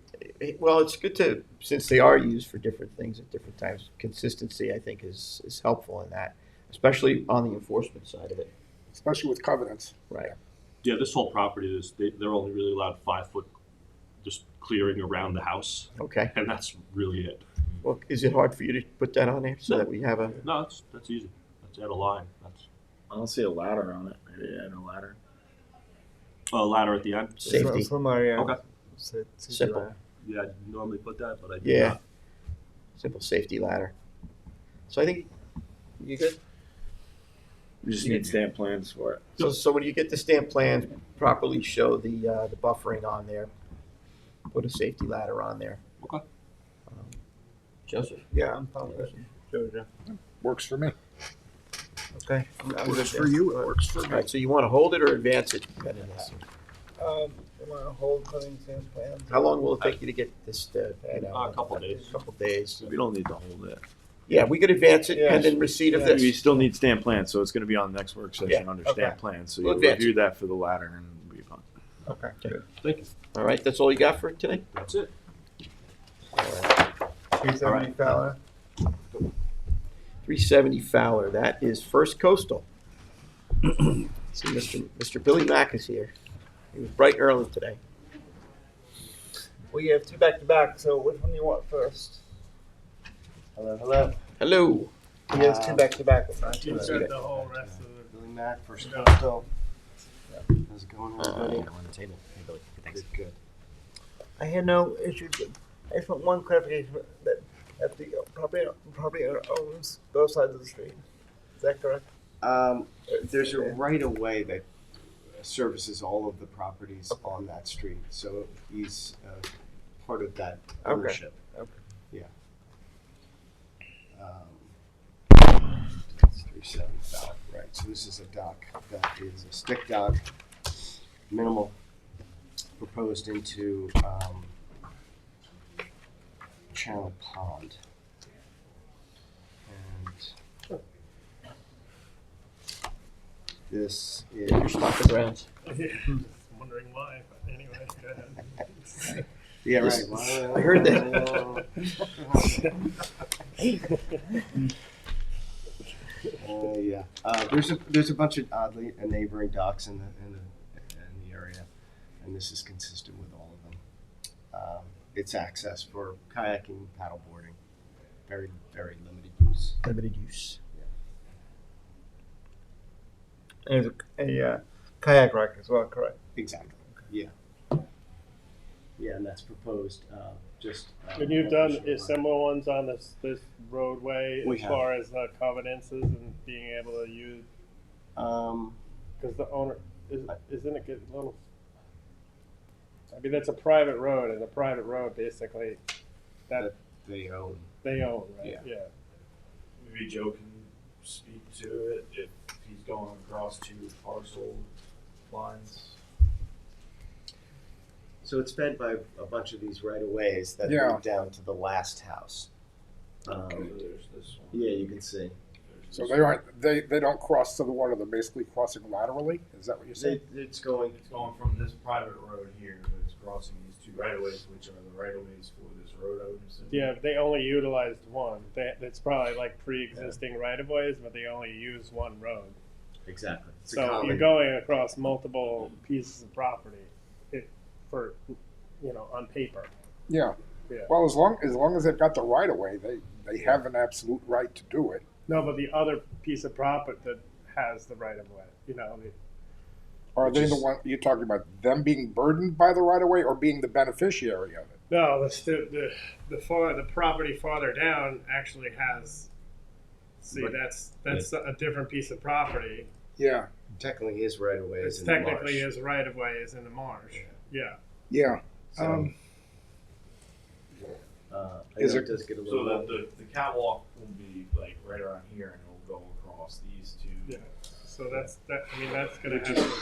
well, it's good to, since they are used for different things at different times, consistency, I think, is helpful in that, especially on the enforcement side of it. Especially with covenants. Right. Yeah, this whole property is, they're only really allowed 5-foot just clearing around the house. Okay. And that's really it. Well, is it hard for you to put that on there so that we have a? No, that's easy. Let's add a line. That's I don't see a ladder on it. Maybe add a ladder. a ladder at the end. Safety. Somewhere, yeah. Okay. Simple. Yeah, I'd normally put that, but I did Yeah. not. Simple safety ladder. So I think you good. We just need stamp plans for it. So when you get the stamp plans, properly show the buffering on there. Put a safety ladder on there. Okay. Joseph. Yeah, I'm fine with it. Georgia. Works for me. Okay. I'm Works good for there. you, it works for All me. right. So you want to hold it or advance it? Depending on that. I want to hold putting stamp plans. How long will it take you to get this? A couple days. A couple days. We don't need to hold it. Yeah, we could advance it Yes. pending receipt of Yeah. We this. still need stamp plans, so it's going to be on the next work session Yeah, under okay. stamp plans. So We'll you'll advance review that for the ladder and it'll be fine. Okay. Good. Thank you. All right. That's all you got for today. That's it. 370 Fowler. 370 Fowler. That is First Coastal. See, Mr. Billy Mack is here. He was bright and early today. We have two back to back, so which one do you want first? Hello, hello. Hello. He has two back to back. You've got the whole rest of the. Billy Mack, First Yeah. Coastal. How's it going, everybody? On the table. Hey, Billy. Thanks. Good. I had no issues. I just want one clarification that the property owner owns both sides of the street. Is that correct? There's a right of way that services all of the properties on that street, so he's part of that Okay. ownership. Okay. Yeah. It's 370 right? So this is a dock that is a stick dock, minimal, proposed into Channel Pond. And this is Your stock of grounds. Just wondering why, but anyway, go ahead. yeah, right. This- Well, I heard that. Yeah. There's a bunch of oddly neighboring docks in the area, and this is consistent with all of them. It's access for kayaking, paddleboarding, very very limited use. Limited use. And there's a kayak rack as well, correct? Exactly. Yeah. Yeah, and that's proposed. Just. And you've done similar ones on this roadway We as have. far as covenances and being able to use, Um, because the owner, isn't it getting a little, I mean, that's a private road, and a private road, basically, that they own. they own, right? Yeah. Yeah. Maybe Joe can speak to it if he's going across two parcel lines. So it's fed by a bunch of these right of ways that Yeah. move down to the last house. There's this one. Yeah, you can see. There's So they aren't, they don't cross to the water, they're basically crossing laterally? Is that what you're saying? It's going, It's going from this private road here, but it's crossing these two right of ways, which are the right of ways for this road, I would assume. Yeah, they only utilized one. That's probably like pre-existing right of ways, but they only use one road. exactly. It's a So common- you're going across multiple pieces of property, for, on paper. Yeah. Yeah. Well, as long as they've got the right of way, they have an absolute right to do it. No, but the other piece of property that has the right of way, Are they the one, you're talking about them being burdened by the right of way or being the beneficiary of it? No, the property farther down actually has. See, Right. that's a different piece of property. Yeah. Technically his right of way It's is in the marsh. technically his right of way is in the marsh. Yeah. Yeah. So, I Is know it- it does get a So little. the catwalk will be like right around here and it'll go across these two. Yeah. So that's gonna Which happen. is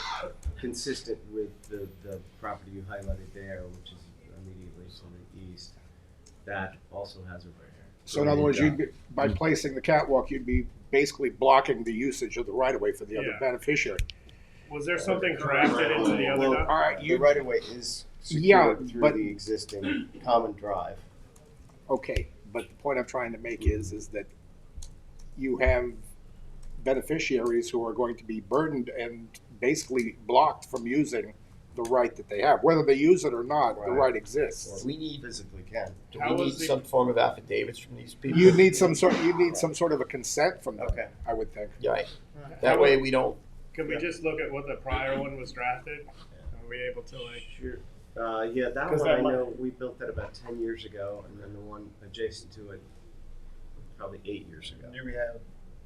consistent with the property you highlighted there, which is immediately to the east. That also has a right. So in other words, by placing the catwalk, you'd be basically blocking the usage of the right of way for the other Yeah. beneficiary. Was there something crafted into the other? Well, doc- All right, the you, right of way is Yeah, secured through but- the existing common drive. okay, but the point I'm trying to make is that you have beneficiaries who are going to be burdened and basically blocked from using the right that they have. Whether they use it or not, the Right. right exists. We need, Physically can. do How we need was the- some form of affidavits from these people? You need some sort of a consent from them, Okay. I would think. Right, that way we don't, Can we just look at what the prior one was drafted? Are we able to like? Sure. Yeah, that 'Cause one that I might- know we built that about 10 years ago, and then the one adjacent to it probably 8 years ago.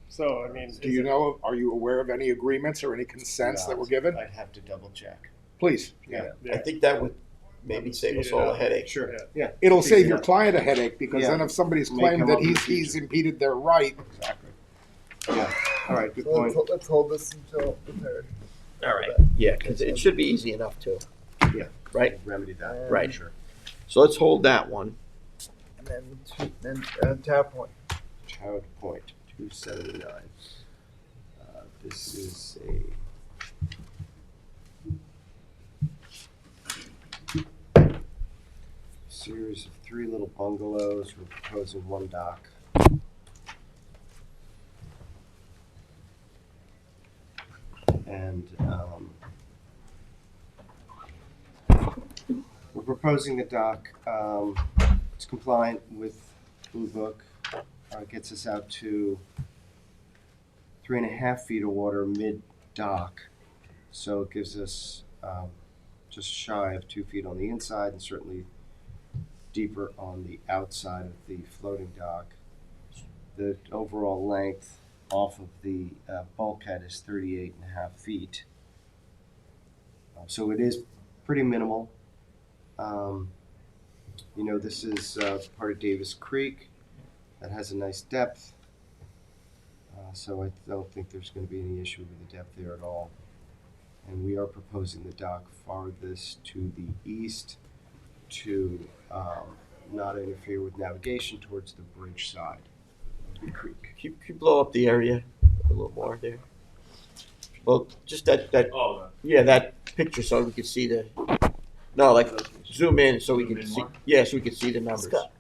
So I mean, Do you know, are you aware of any agreements or any consents that were given? I'd have to double check. Please, yeah. I think that would maybe save us all a headache. Sure. Yeah. Yeah. It'll Speed save it your up. client a headache, because Yeah. then if somebody's May claimed come that up in the he's future. impeded their right, Exactly. Yeah. All right. Good So point. let's hold this until the third. All right, yeah, because it should be easy enough too, Yeah. right? Remedy that. Right. Sure. So let's hold that one. And then Tower Point. Tower Point 279. This is a. Series of 3 little bungalows. We're proposing one dock. And we're proposing the dock. It's compliant with Blue Book. Gets us out to 3.5 feet of water mid-dock. So it gives us just shy of 2 feet on the inside and certainly deeper on the outside of the floating dock. The overall length off of the bulkhead is 38.5 feet. So it is pretty minimal. This is part of Davis Creek that has a nice depth. So I don't think there's going to be any issue with the depth there at all. And we are proposing the dock farthest to the east to not interfere with navigation towards the bridge side of the creek. Can you blow up the area a little more there? Well, just that, Oh, yeah, that picture so we can see the, no, like zoom in so we Zoom can in see, more? yeah, so we can see the numbers. Scott.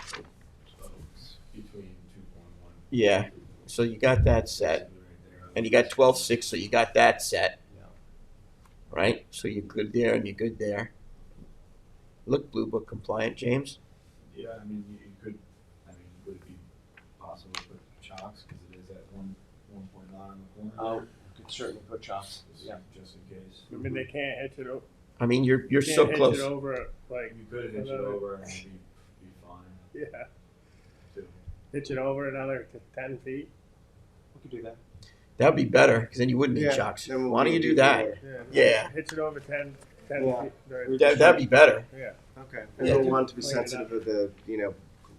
so it's between 2.1. Yeah, so you got that set, and you got 12.6, so you got that set. Yeah. Right, so you're good there and you're good there. Look Blue Book compliant, James. Yeah, I mean, you could, would it be possible to put chocks, because it is at 1.9 on the corner? You could certainly put chops. Yeah, just in case. I mean, they can't hitch it. I mean, you're Can't so hitch close. it over like You could hitch it another- over and be fine, Yeah, too. hitch it over another 10 feet. We could do that. That'd be better, because then you wouldn't need Yeah, chocks. then we'll Why don't you be do that? there. Yeah. Hitch it over 10 Yeah. feet. Right. That'd be better. Yeah. Okay. And Yeah. we'll want to be Clean it sensitive up. of the,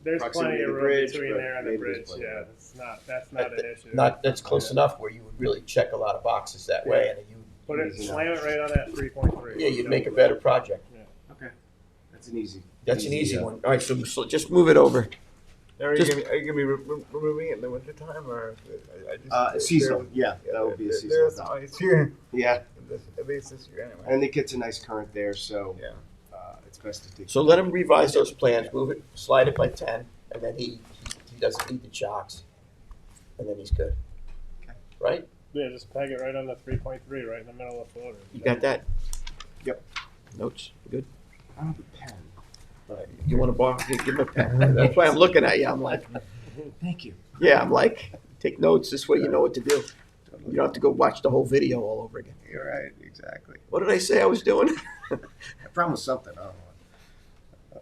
There's proximity plenty to of the room bridge, between but there and the maybe there's bridge. plenty of Yeah, room. that's not an issue. That's close enough where you would really check a lot of boxes that way, and then you, Put it, Easy slam it right on that 3.3. yeah, you'd make a better project. Okay. That's an easy. That's an easy one. All right, so just move it over. Are you Just- gonna be removing it in the winter time or? Seasonal, yeah, that would be a seasonal There's dock. ice here. Yeah, At least this year anyway. and it gets a nice current there, so Yeah. it's best to take. So let him revise those plans, move it, slide it by 10, and then he doesn't need the chocks, and then he's good. Okay. Right? Yeah, just peg it right on the 3.3, right in the middle of the floater. You got that? Yep. Notes? Good? I don't have a pen. You want to borrow? Give him a pen. That's why I'm looking at you. I'm like, Thank you. yeah, I'm like, take notes. This way you know what to do. You don't have to go watch the whole video all over again. You're right, exactly. What did I say I was doing? I promised something, I don't know.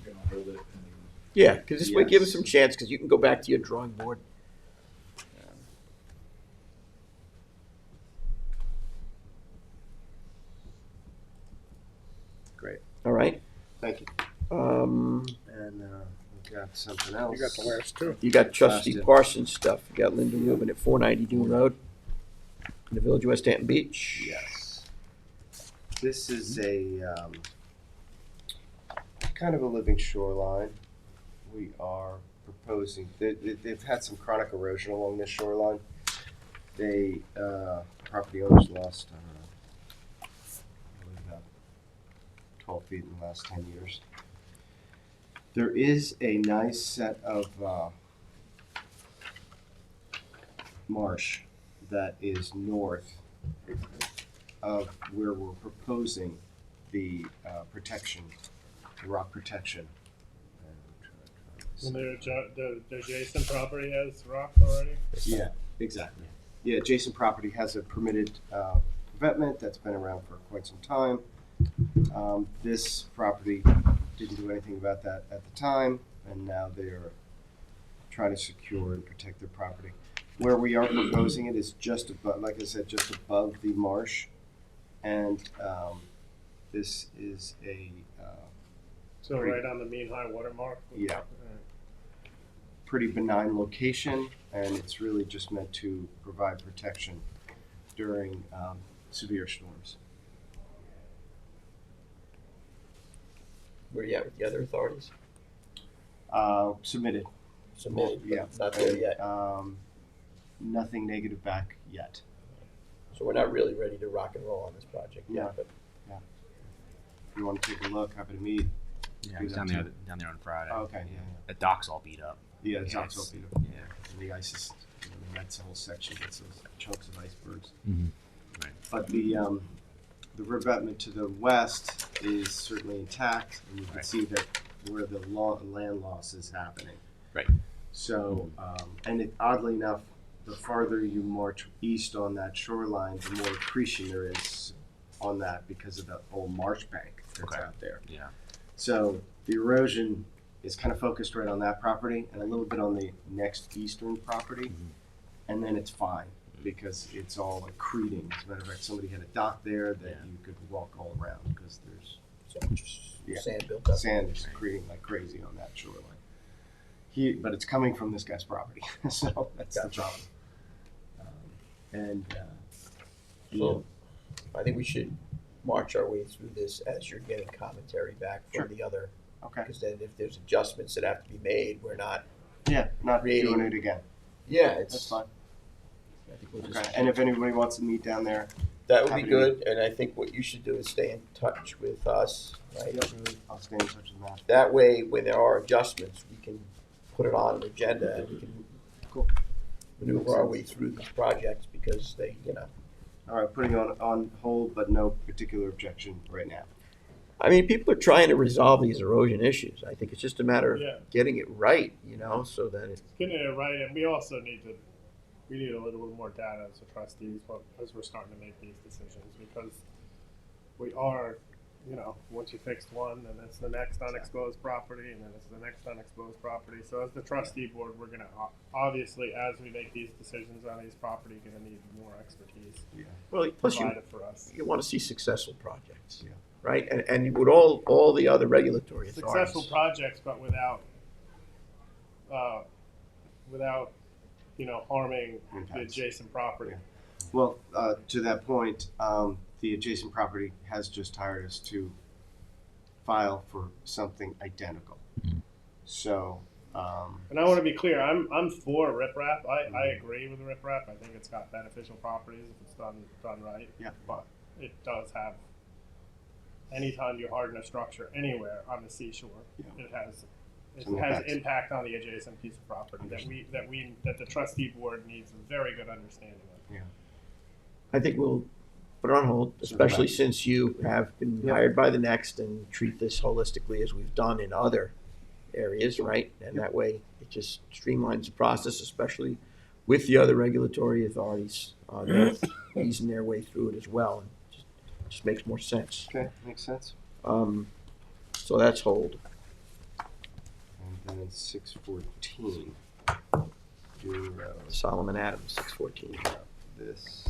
You're gonna hold it and Yeah, because this way give us Yes. some chance, because you can go back to your drawing board. Great, All right? thank you. Um, And we've got something else. You got the last two. You got trustee Last, Parsons stuff. You got Linda Rubin at 490 Dune Road in the Village of West Hampton Beach. Yes. This is a kind of a living shoreline. We are proposing, they've had some chronic erosion along this shoreline. They, property owners lost, I don't know, probably about 12 feet in the last 10 years. There is a nice set of marsh that is north of where we're proposing the protection, the rock protection. And the adjacent property has rock already? Yeah, exactly. Yeah, adjacent property has a permitted revetment that's been around for quite some time. This property didn't do anything about that at the time, and now they are trying to secure and protect their property. Where we are proposing it is just above, like I said, just above the marsh, and this is a So right on the mean high water mark? Yeah. pretty benign location, and it's really just meant to provide protection during severe storms. Where you at with the other authorities? Submitted. Submitted, Yeah. but not there yet. Nothing negative back yet. So we're not really ready to rock and roll on this project Yeah. yet, but If you want to take a look, happy to meet. Yeah, I Do was that down there too. on Friday. Oh, okay, yeah. The dock's all beat up. Yeah, it's Yeah, not so it's- beautiful. Yeah. And the ice is, that's the whole section, gets those chunks of icebergs. Mm-hmm. Right. But the revetment to the west is certainly intact, and you can Right. see that where the land loss is happening. Right. So, oddly enough, the farther you march east on that shoreline, the more accretion there is on that because of the old marsh bank that's Okay. out there. Yeah. So the erosion is kind of focused right on that property and a little bit on the next eastern property, Mhm. and then it's fine because it's all accreting. As a matter of fact, somebody had a dock there that Yeah. you could walk all around because there's so much Yeah. sand built up. sand is accreting like crazy on that shoreline. But it's coming from this guy's property, so that's the Gotcha. problem. So I think we should march our way through this as you're getting commentary back from Sure. the other. Okay. Because then if there's adjustments that have to be made, we're not, Yeah, not Creating- doing it again. yeah, it's. That's fine. I think we'll Okay. just, And if anybody wants to meet down there, that would be happy to good, and I think what you should do is stay in touch with us, right? Yep. I'll stay in touch with Matt. That way, when there are adjustments, we can put it on an agenda and we can Cool. maneuver our way through these projects because they, All right, putting on hold, but no particular objection right now. I mean, people are trying to resolve these erosion issues. I think it's just a matter of Yeah. getting it right, so that it's, Getting it right, and we also need a little bit more data as trustees as we're starting to make these decisions, because we are, once you fixed one, then it's the next unexposed property, and then it's the next unexposed property. So as the trustee board, we're gonna, obviously, as we make these decisions on these property, gonna need more expertise well, plus provided for us. you want to see successful projects, Yeah. right? And with all the other regulatory authorities. Successful projects, but without, harming the Impacts. adjacent property. Well, to that point, the adjacent property has just hired us to file for something identical. So, And I want to be clear, I'm for riprap. I agree with riprap. I think it's got beneficial properties if it's done right. Yeah. But it does have, anytime you harden a structure anywhere on the seashore, it has impact on the adjacent piece of property that the trustee board needs a very good understanding of. yeah. I think we'll put it on hold, especially since you have been hired by the next and treat this holistically as we've done in other areas, right? And that way it just streamlines the process, especially with the other regulatory authorities. They're easing their way through it as well. And just makes more sense. Okay, makes sense. So that's hold. And then 614. Dune Road. Solomon Adams, 614. This is.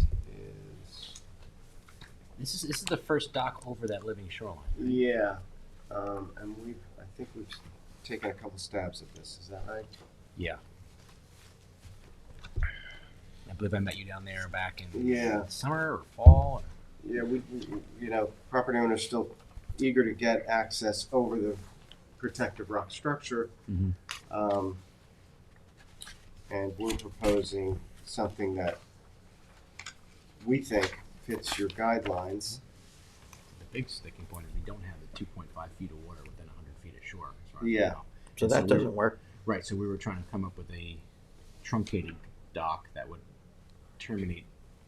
This is the first dock over that living shoreline. Yeah. And I think we've taken a couple stabs at this. Is that right? Yeah. I believe I met you down there back in summer or fall. Yeah, we property owners still eager to get access over the protective rock structure. Mm-hmm. And we're proposing something that we think fits your guidelines. The big sticking point is we don't have the 2.5 feet of water within 100 feet of shore. As far as Yeah. I know. So that doesn't work. Right, so we were trying to come up with a truncated dock that would terminate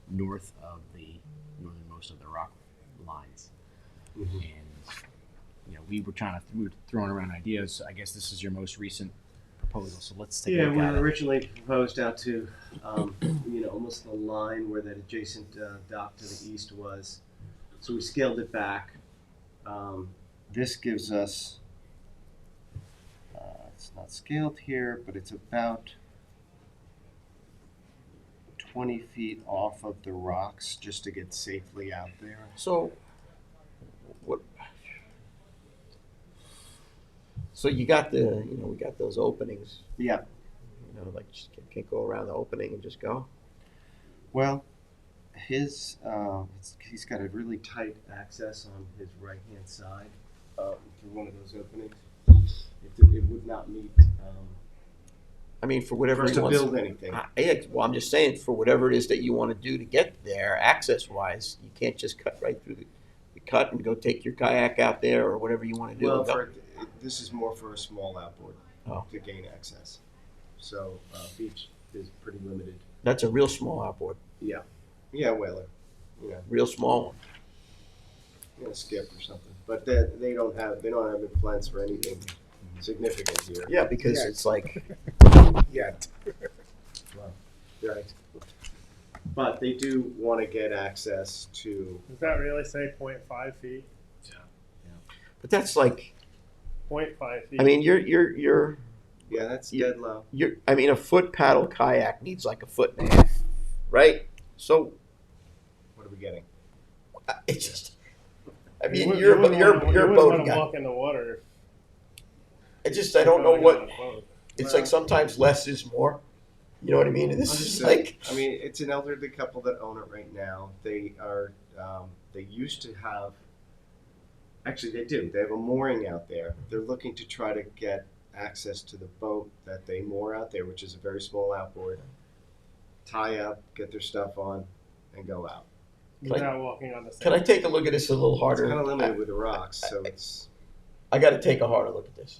north of the northernmost of the rock lines. Mm-hmm. And we were throwing around ideas. I guess this is your most recent proposal, so let's take a Yeah, look we at it. originally proposed out to, almost the line where that adjacent dock to the east was. So we scaled it back. This gives us, it's not scaled here, but it's about 20 feet off of the rocks just to get safely out there. So, what? So you got we got those openings. Yeah. Like just can't go around the opening and just go. Well, he's got a really tight access on his right-hand side through one of those openings. It would not meet. I mean, for whatever to build anything. Well, I'm just saying, for whatever it is that you want to do to get there, access-wise, you can't just cut right through the cut and go take your kayak out there or whatever you want to do. Well, this is more for a small outboard Oh. to gain access. So beach is pretty limited. That's a real small outboard. Yeah, whaler. Yeah, Real small one. a skip or something. But they don't have plans for anything significant here. Yeah, because it's like. Yet. Right. But they do want to get access to. Does that really say 0.5 feet? But that's like. 0.5 feet. I mean, you're. Yeah, that's dead low. I mean, a foot paddle kayak needs like a foot and a half, right? So. What are we getting? It's just. I mean, You you're a wouldn't boat want to guy. walk in the water. I don't know what. It's Well- like sometimes less is more. You know what I mean? And this is like. I mean, it's an elderly couple that own it right now. They are. They used to have. Actually, they do. They have a mooring out there. They're looking to try to get access to the boat that they moor out there, which is a very small outboard. Tie up, get their stuff on, and go out. Without walking on the sand. Can I take a look at this a little It's harder? kind of limited with the rocks, so it's. I got to take a harder look at this.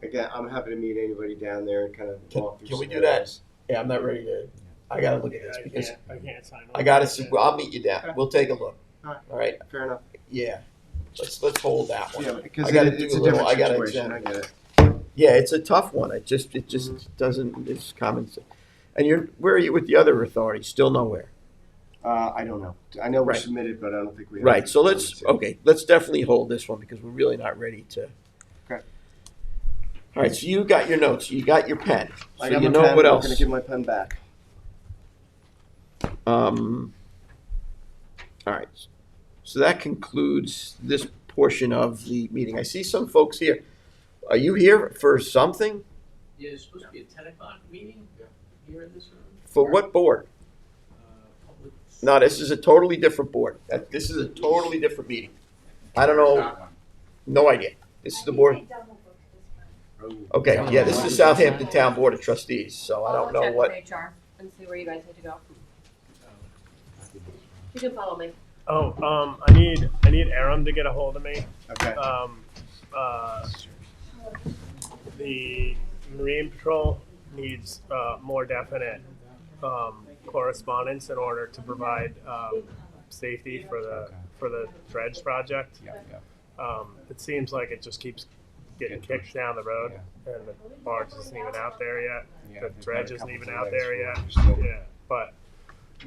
Again, I'm happy to meet anybody down there and kind of walk through. Can we some do that? areas. Yeah, I'm not ready to. I got to look at this because I can't sign I got to. I'll meet you down. Okay. We'll take a look. All All right. Fair enough. Yeah. Let's hold that one. Yeah, because I got to it's do a a little. different I got to situation. I examine. get it. Yeah, it's a tough one. It just doesn't. It's common sense. And where are you with the other authorities? Still nowhere. I don't know. I know we Right. submitted, but I don't think we have. Right. So let's definitely hold this one because we're really not ready to. Okay. All right. So you got your notes. You got your pen. So I got you my know pen. what I'm else? going to give my pen back. All right. So that concludes this portion of the meeting. I see some folks here. Are you here for something? Yeah, there's supposed to be a 10 o'clock meeting here in this room. For what board? Public No, this is a totally different board. This is a totally different meeting. I don't know, no idea. This is the board. Okay, yeah, this is the Southampton Town Board of Trustees, so I don't know what. I'll check with HR and see where you guys need to go. You can follow me. Oh, I need Aram to get a hold of me. Okay. The Marine Patrol needs more definite correspondence in order to provide safety for the dredge project. It seems like it just keeps getting kicked down the road, and the barge isn't even out there yet. The dredge isn't even out there yet. Yeah, but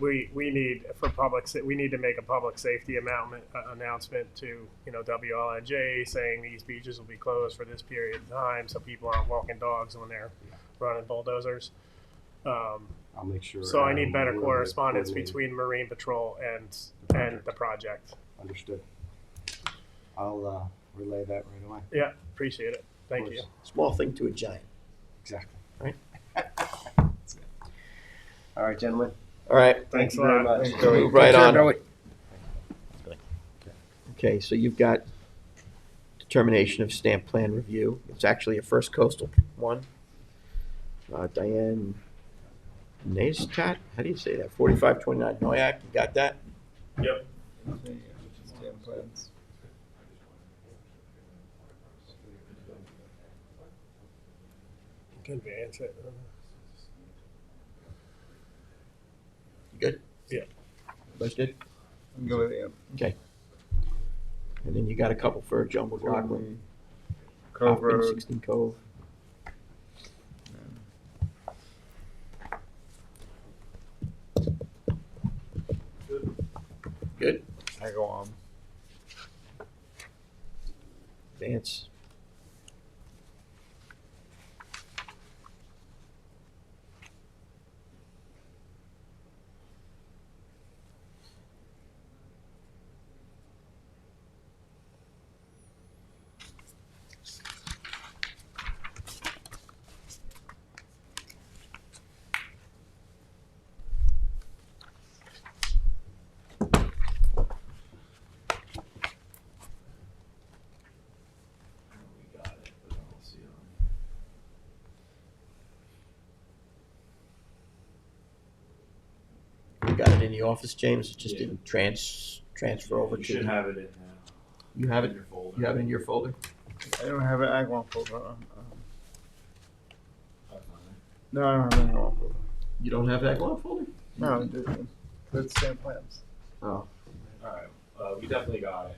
we need we need to make a public safety announcement to WLNJ saying these beaches will be closed for this period of time, so people aren't walking dogs when they're running bulldozers. I'll make sure. So I need better we're correspondence coordinated. between Marine Patrol and the project. Understood. I'll relay that right away. Yeah, appreciate it. Thank you. Small thing to a giant. Exactly. Right. All right, gentlemen. All right. Thank Thanks you a very lot. much. Thanks, Billy. Move right Take care, on. Billy. Okay, so you've got determination of stamp plan review. It's actually a First Coastal one. Diane Naistat, how do you say that? 4529 Noyak, you got that? Yep. Conveyance it. You good? Yeah. Everybody's good? I'm good with it. Okay. And then you got a couple for Joe McLaughlin. Cove Hoffman, Road. 16 Cove. Good. I go on. Vance. We got it, but I'll see on. You got it in the office, James? It just Yeah. didn't transfer over You to should the- have it in. You have in it? your folder. You have it in your folder? I don't have an ag one folder. I'll find it. No, I don't have an ag one folder. You don't have that glove folder? No, the stamp plans. Oh. Alright, we definitely got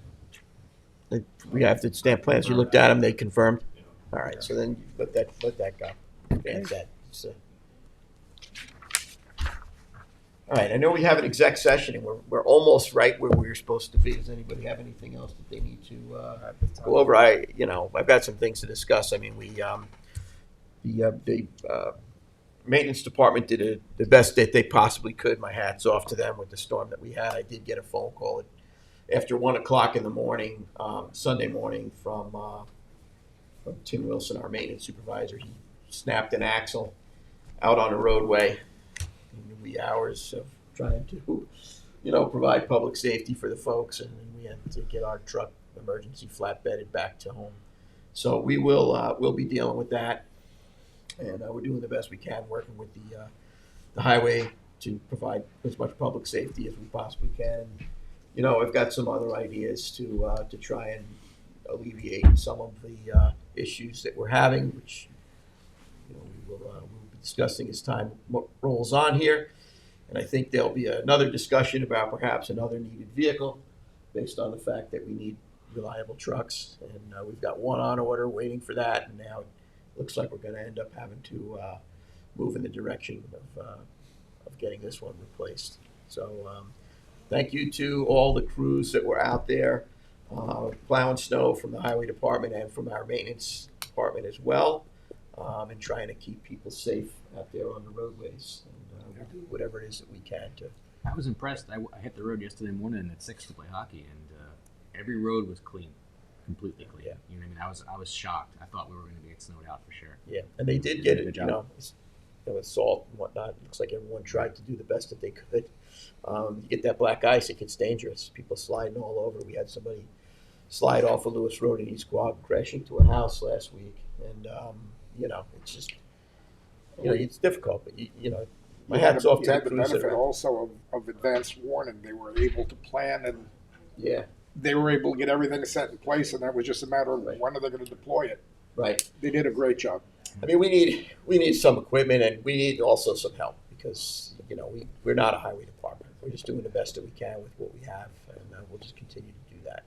it. We have the stamp plans. You looked at them, they confirmed? All right, so then let that go. Advance that. So. All right, I know we have an exec session and we're almost right where we were supposed to be. Does anybody have anything else that they need to go over? I've got some things to discuss. I mean, the maintenance department did the best that they possibly could. My hat's off to them with the storm that we had. I did get a phone call after 1 o'clock in the morning, Sunday morning, from Tim Wilson, our maintenance supervisor. He snapped an axle out on the roadway in the wee hours of trying to, provide public safety for the folks, and then we had to get our truck emergency flatbedded back to home. So we'll be dealing with that, and we're doing the best we can, working with the highway to provide as much public safety as we possibly can. I've got some other ideas to try and alleviate some of the issues that we're having, which we'll be discussing as time rolls on here. And I think there'll be another discussion about perhaps another needed vehicle based on the fact that we need reliable trucks. And we've got one on order waiting for that. And now it looks like we're going to end up having to move in the direction of getting this one replaced. So thank you to all the crews that were out there plowing snow from the highway department and from our maintenance department as well, and trying to keep people safe out there on the roadways. And we'll do whatever it is that we can to. I was impressed. I hit the road yesterday morning at 6 to play hockey, and every road was clean, completely clean. Yeah. You know what I mean? I was shocked. I thought we were going to get snowed out for sure. Yeah, and they did get it. Good job. with salt and whatnot. It looks like everyone tried to do the best that they could. You get that black ice, it gets dangerous. People sliding all over. We had somebody slide off of Lewis Road in East Quad, crashing to a house last week. And, it's just, it's difficult, but, my You had hat's the- off you to the had the crews that benefit are. also of advanced warning. They were able to plan and Yeah, they were able to get everything set in place, and that was just a matter of when are they going to deploy it. right. They did a great job. I mean, we need some equipment, and we need also some help because we're not a highway department. We're just doing the best that we can with what we have, and we'll just continue to do that.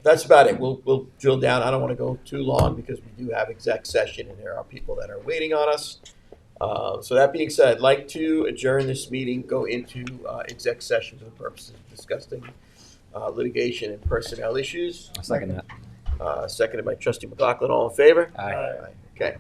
That's about it. We'll drill down. I don't want to go too long because we do have exec session, and there are people that are waiting on us. So that being said, I'd like to adjourn this meeting, go into exec session for the purposes of discussing litigation and personnel issues. I'll second that. Seconded by Trustee McLaughlin. All in favor? Aye. Okay.